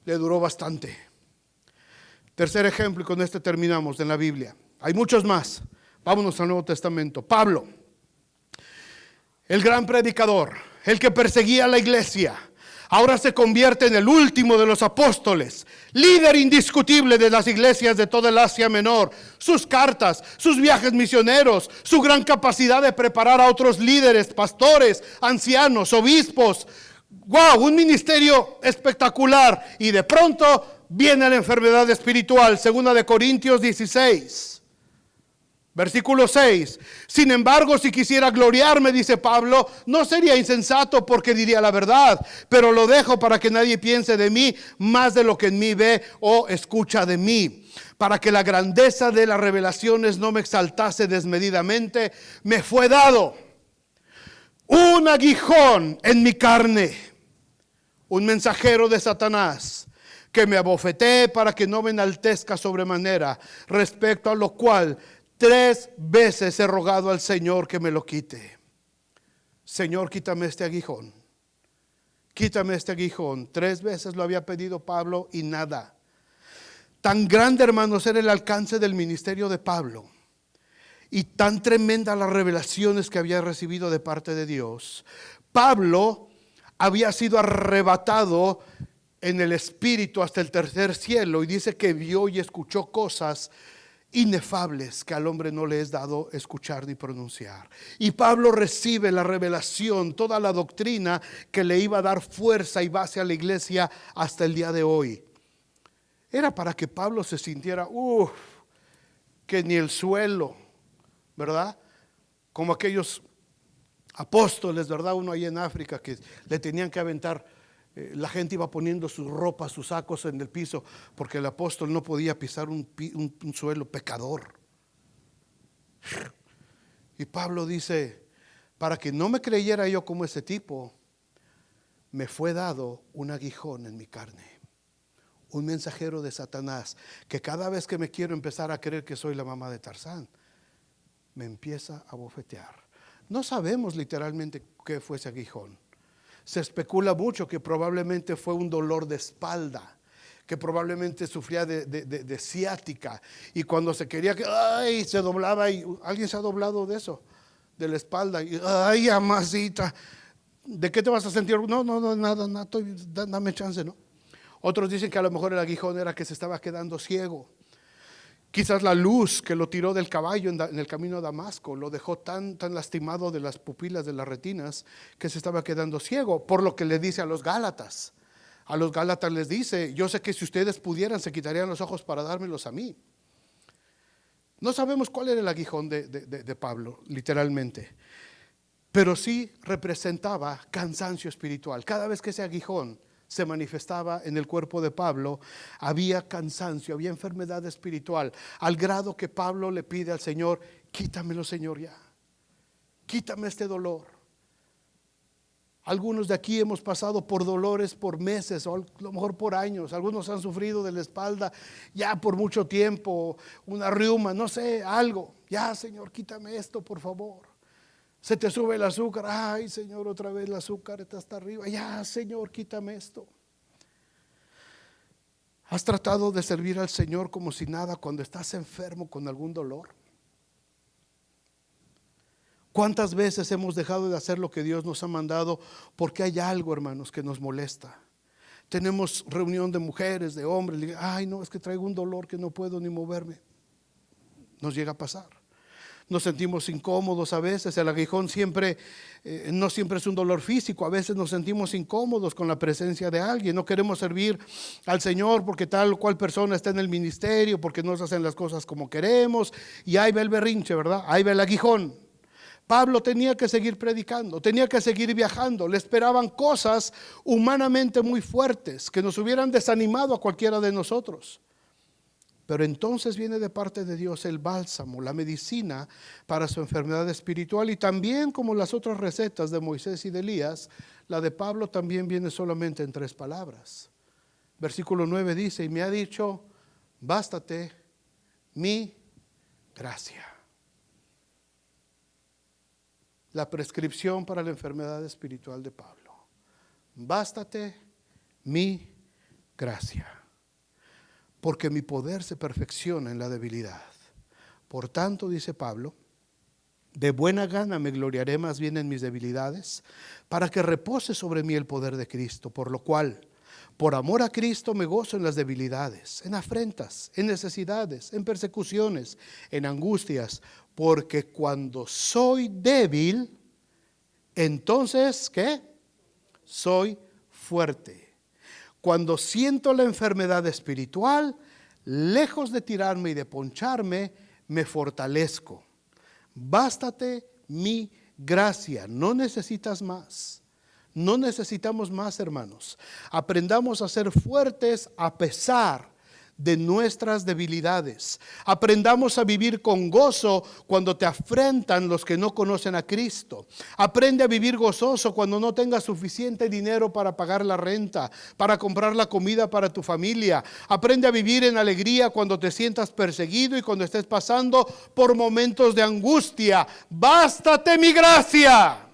Le duró bastante. Tercer ejemplo, y con este terminamos, en la Biblia. Hay muchos más. Vámonos al Nuevo Testamento. Pablo, el gran predicador, el que perseguía a la iglesia, ahora se convierte en el último de los apóstoles, líder indiscutible de las iglesias de toda el Asia Menor. Sus cartas, sus viajes misioneros, su gran capacidad de preparar a otros líderes, pastores, ancianos, obispos. ¡Wow! Un ministerio espectacular. Y de pronto viene la enfermedad espiritual. 2 Corintios 16. Versículo 6. Sin embargo, si quisiera gloriarme, dice Pablo, no sería insensato porque diría la verdad, pero lo dejo para que nadie piense de mí más de lo que en mí ve o escucha de mí. Para que la grandeza de las revelaciones no me exaltase desmedidamente, me fue dado un aguijón en mi carne, un mensajero de Satanás, que me abofetee para que no me enaltezca sobremanera, respecto a lo cual 3 veces he rogado al Señor que me lo quite. Señor, quítame este aguijón. Quítame este aguijón. 3 veces lo había pedido Pablo y nada. Tan grande, hermanos, era el alcance del ministerio de Pablo y tan tremenda las revelaciones que había recibido de parte de Dios. Pablo había sido arrebatado en el espíritu hasta el tercer cielo y dice que vio y escuchó cosas inefables que al hombre no le es dado escuchar ni pronunciar. Y Pablo recibe la revelación, toda la doctrina que le iba a dar fuerza y base a la iglesia hasta el día de hoy. Era para que Pablo se sintiera, que ni el suelo, ¿verdad? Como aquellos apóstoles, ¿verdad? Uno ahí en África que le tenían que aventar. La gente iba poniendo sus ropas, sus sacos en el piso, porque el apóstol no podía pisar un suelo pecador. Y Pablo dice, para que no me creyera yo como ese tipo, me fue dado un aguijón en mi carne, un mensajero de Satanás, que cada vez que me quiero empezar a creer que soy la mamá de Tarzán, me empieza a bofetear. No sabemos literalmente qué fue ese aguijón. Se especula mucho que probablemente fue un dolor de espalda que probablemente sufría de ciática, y cuando se quería que, ay, se doblaba, y alguien se ha doblado de eso, de la espalda, y ay, amasita, ¿de qué te vas a sentir? No, nada, dame chance, ¿no? Otros dicen que a lo mejor el aguijón era que se estaba quedando ciego. Quizás la luz que lo tiró del caballo en el camino a Damasco lo dejó tan lastimado de las pupilas, de las retinas, que se estaba quedando ciego. Por lo que le dice a los Gálatas. A los Gálatas les dice: yo sé que si ustedes pudieran, se quitarían los ojos para dármelos a mí. No sabemos cuál era el aguijón de Pablo, literalmente. Pero sí representaba cansancio espiritual. Cada vez que ese aguijón se manifestaba en el cuerpo de Pablo, había cansancio, había enfermedad espiritual, al grado que Pablo le pide al Señor: quítamelo, Señor, ya, quítame este dolor. Algunos de aquí hemos pasado por dolores por meses, o a lo mejor por años. Algunos han sufrido de la espalda ya por mucho tiempo, una reuma, no sé, algo. Ya, Señor, quítame esto, por favor. Se te sube el azúcar, ay, Señor, otra vez el azúcar está hasta arriba. Ya, Señor, quítame esto. ¿Has tratado de servir al Señor como si nada cuando estás enfermo con algún dolor? ¿Cuántas veces hemos dejado de hacer lo que Dios nos ha mandado porque hay algo, hermanos, que nos molesta? Tenemos reunión de mujeres, de hombres, ay, no, es que traigo un dolor que no puedo ni moverme. Nos llega a pasar. Nos sentimos incómodos a veces. El aguijón no siempre es un dolor físico. A veces nos sentimos incómodos con la presencia de alguien. No queremos servir al Señor porque tal o cual persona está en el ministerio, porque no se hacen las cosas como queremos. Y ahí va el berrinche, ¿verdad? Ahí va el aguijón. Pablo tenía que seguir predicando, tenía que seguir viajando. Le esperaban cosas humanamente muy fuertes que nos hubieran desanimado a cualquiera de nosotros. Pero entonces viene de parte de Dios el bálsamo, la medicina para su enfermedad espiritual. Y también, como las otras recetas de Moisés y de Elías, la de Pablo también viene solamente en 3 palabras. Versículo 9 dice: y me ha dicho, bástate mi gracia. La prescripción para la enfermedad espiritual de Pablo: bástate mi gracia, porque mi poder se perfecciona en la debilidad. Por tanto, dice Pablo, de buena gana me gloriaré más bien en mis debilidades, para que repose sobre mí el poder de Cristo. Por lo cual, por amor a Cristo, me gozo en las debilidades, en afrentas, en necesidades, en persecuciones, en angustias, porque cuando soy débil, entonces, ¿qué? Soy fuerte. Cuando siento la enfermedad espiritual, lejos de tirarme y de poncharme, me fortalezco. Bástate mi gracia. No necesitas más. No necesitamos más, hermanos. Aprendamos a ser fuertes a pesar de nuestras debilidades. Aprendamos a vivir con gozo cuando te afrentan los que no conocen a Cristo. Aprende a vivir gozoso cuando no tengas suficiente dinero para pagar la renta, para comprar la comida para tu familia. Aprende a vivir en alegría cuando te sientas perseguido y cuando estés pasando por momentos de angustia. Bástate mi gracia.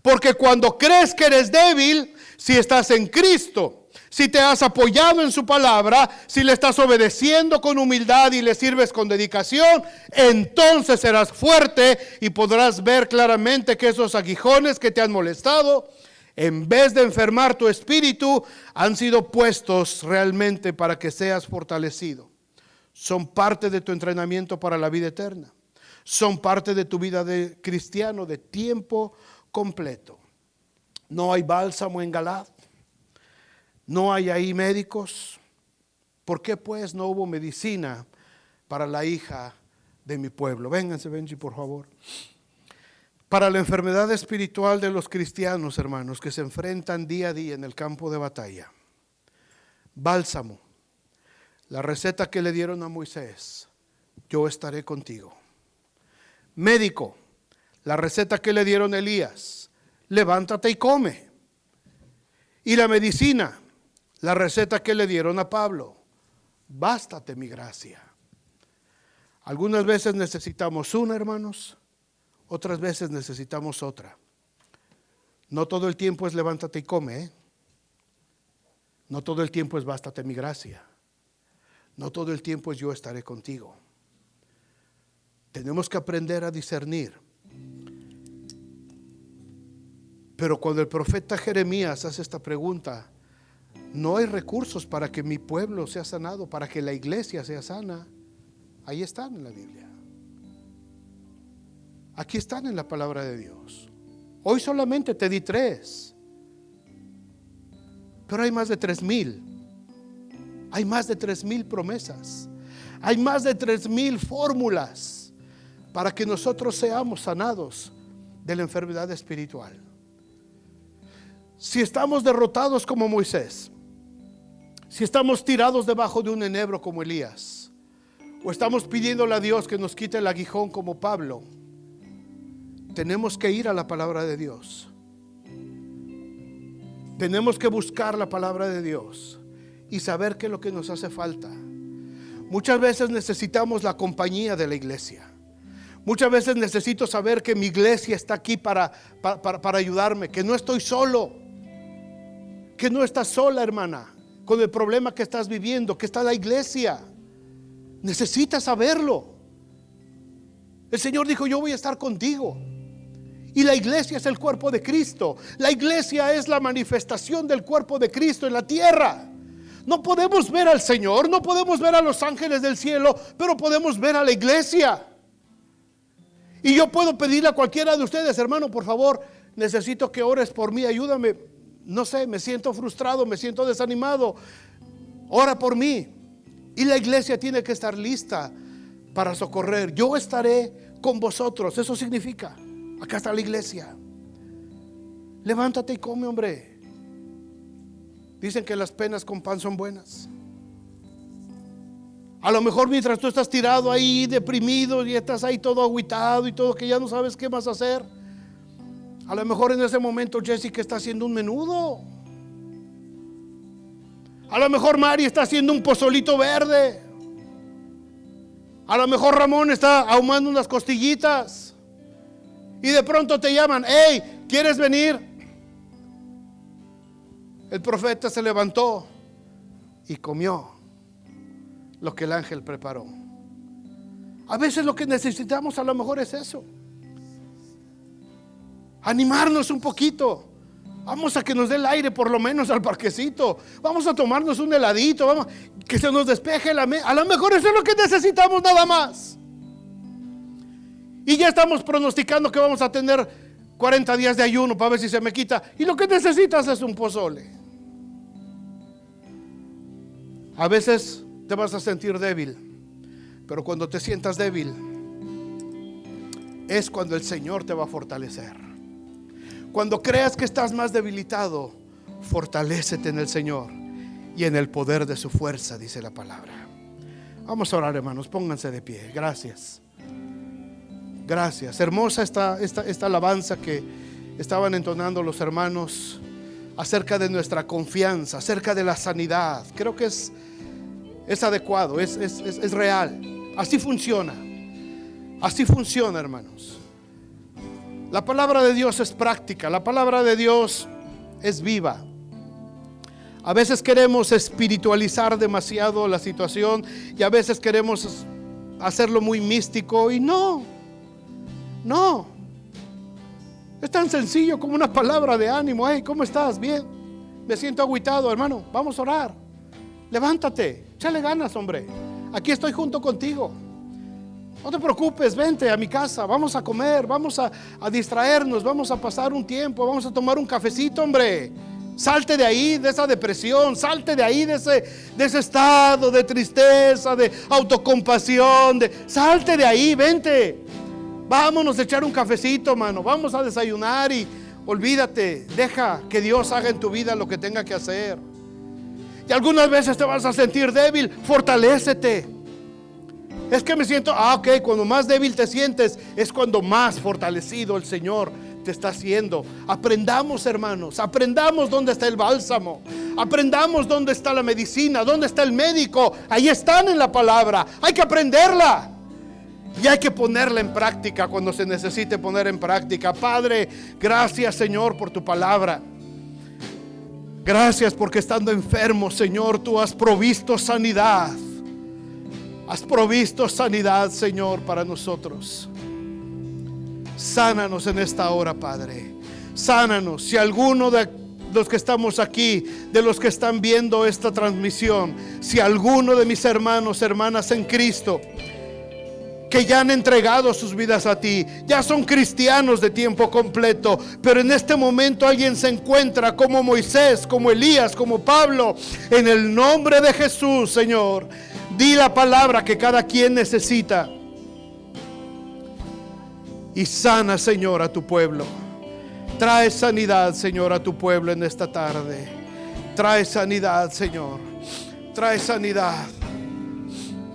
Porque cuando crees que eres débil, si estás en Cristo, si te has apoyado en su palabra, si le estás obedeciendo con humildad y le sirves con dedicación, entonces serás fuerte y podrás ver claramente que esos aguijones que te han molestado, en vez de enfermar tu espíritu, han sido puestos realmente para que seas fortalecido. Son parte de tu entrenamiento para la vida eterna. Son parte de tu vida de cristiano de tiempo completo. No hay bálsamo en Galaad. No hay ahí médicos. ¿Por qué pues no hubo medicina para la hija de mi pueblo? Vénganse, Benji, por favor. Para la enfermedad espiritual de los cristianos, hermanos, que se enfrentan día a día en el campo de batalla. Bálsamo. La receta que le dieron a Moisés: yo estaré contigo. Médico. La receta que le dieron a Elías: levántate y come. Y la medicina, la receta que le dieron a Pablo: bástate mi gracia. Algunas veces necesitamos una, hermanos, otras veces necesitamos otra. No todo el tiempo es levántate y come, ¿eh? No todo el tiempo es bástate mi gracia. No todo el tiempo es yo estaré contigo. Tenemos que aprender a discernir. Pero cuando el profeta Jeremías hace esta pregunta, no hay recursos para que mi pueblo sea sanado, para que la iglesia sea sana. Ahí están en la Biblia. Aquí están en la palabra de Dios. Hoy solamente te di 3, pero hay más de 3,000. Hay más de 3,000 promesas. Hay más de 3,000 fórmulas para que nosotros seamos sanados de la enfermedad espiritual. Si estamos derrotados como Moisés, si estamos tirados debajo de un enebro como Elías, o estamos pidiéndole a Dios que nos quite el aguijón como Pablo, tenemos que ir a la palabra de Dios. Tenemos que buscar la palabra de Dios y saber qué es lo que nos hace falta. Muchas veces necesitamos la compañía de la iglesia. Muchas veces necesito saber que mi iglesia está aquí para ayudarme, que no estoy solo, que no estás sola, hermana, con el problema que estás viviendo, que está la iglesia. Necesitas saberlo. El Señor dijo: yo voy a estar contigo. Y la iglesia es el cuerpo de Cristo. La iglesia es la manifestación del cuerpo de Cristo en la tierra. No podemos ver al Señor, no podemos ver a los ángeles del cielo, pero podemos ver a la iglesia. Y yo puedo pedirle a cualquiera de ustedes: hermano, por favor, necesito que ores por mí, ayúdame. No sé, me siento frustrado, me siento desanimado. Ora por mí. Y la iglesia tiene que estar lista para socorrer. Yo estaré con vosotros. Eso significa: acá está la iglesia. Levántate y come, hombre. Dicen que las penas con pan son buenas. A lo mejor mientras tú estás tirado ahí, deprimido, y estás ahí todo agüitado y todo, que ya no sabes qué más hacer, a lo mejor en ese momento Jessica está haciendo un menudo. A lo mejor Mari está haciendo un pozolito verde. A lo mejor Ramón está ahumando unas costillitas. Y de pronto te llaman: hey, ¿quieres venir? El profeta se levantó y comió lo que el ángel preparó. A veces lo que necesitamos a lo mejor es eso. Animarnos un poquito. Vamos a que nos dé el aire por lo menos al parquecito. Vamos a tomarnos un heladito. Vamos, que se nos despeje la mente. A lo mejor eso es lo que necesitamos, nada más. Y ya estamos pronosticando que vamos a tener 40 días de ayuno para ver si se me quita. Y lo que necesitas es un pozole. A veces te vas a sentir débil, pero cuando te sientas débil es cuando el Señor te va a fortalecer. Cuando creas que estás más debilitado, fortalécete en el Señor y en el poder de su fuerza, dice la palabra. Vamos a orar, hermanos, pónganse de pie. Gracias. Gracias. Hermosa esta alabanza que estaban entonando los hermanos acerca de nuestra confianza, acerca de la sanidad. Creo que es adecuado, es real. Así funciona. Así funciona, hermanos. La palabra de Dios es práctica. La palabra de Dios es viva. A veces queremos espiritualizar demasiado la situación y a veces queremos hacerlo muy místico, y no. Es tan sencillo como una palabra de ánimo. Hey, ¿cómo estás? Bien. Me siento agüitado, hermano. Vamos a orar. Levántate, échale ganas, hombre. Aquí estoy junto contigo. No te preocupes, vente a mi casa. Vamos a comer, vamos a distraernos, vamos a pasar un tiempo, vamos a tomar un cafecito, hombre. Salte de ahí, de esa depresión. Salte de ahí, de ese estado de tristeza, de autocompasión. Salte de ahí, vente. Vámonos a echar un cafecito, mano. Vamos a desayunar y olvídate. Deja que Dios haga en tu vida lo que tenga que hacer. Y algunas veces te vas a sentir débil. Fortalécete. Es que me siento, ok, cuando más débil te sientes es cuando más fortalecido el Señor te está haciendo. Aprendamos, hermanos, aprendamos dónde está el bálsamo. Aprendamos dónde está la medicina, dónde está el médico. Ahí están en la palabra. Hay que aprenderla. Y hay que ponerla en práctica cuando se necesite poner en práctica. Padre, gracias, Señor, por tu palabra. Gracias porque estando enfermos, Señor, tú has provisto sanidad. Has provisto sanidad, Señor, para nosotros. Sánanos en esta hora, Padre. Sánanos. Si alguno de los que estamos aquí, de los que están viendo esta transmisión, si alguno de mis hermanos, hermanas en Cristo, que ya han entregado sus vidas a ti, ya son cristianos de tiempo completo, pero en este momento alguien se encuentra como Moisés, como Elías, como Pablo, en el nombre de Jesús, Señor, di la palabra que cada quien necesita y sana, Señor, a tu pueblo. Trae sanidad, Señor, a tu pueblo en esta tarde. Trae sanidad, Señor. Trae sanidad.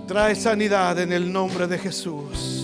Trae sanidad en el nombre de Jesús.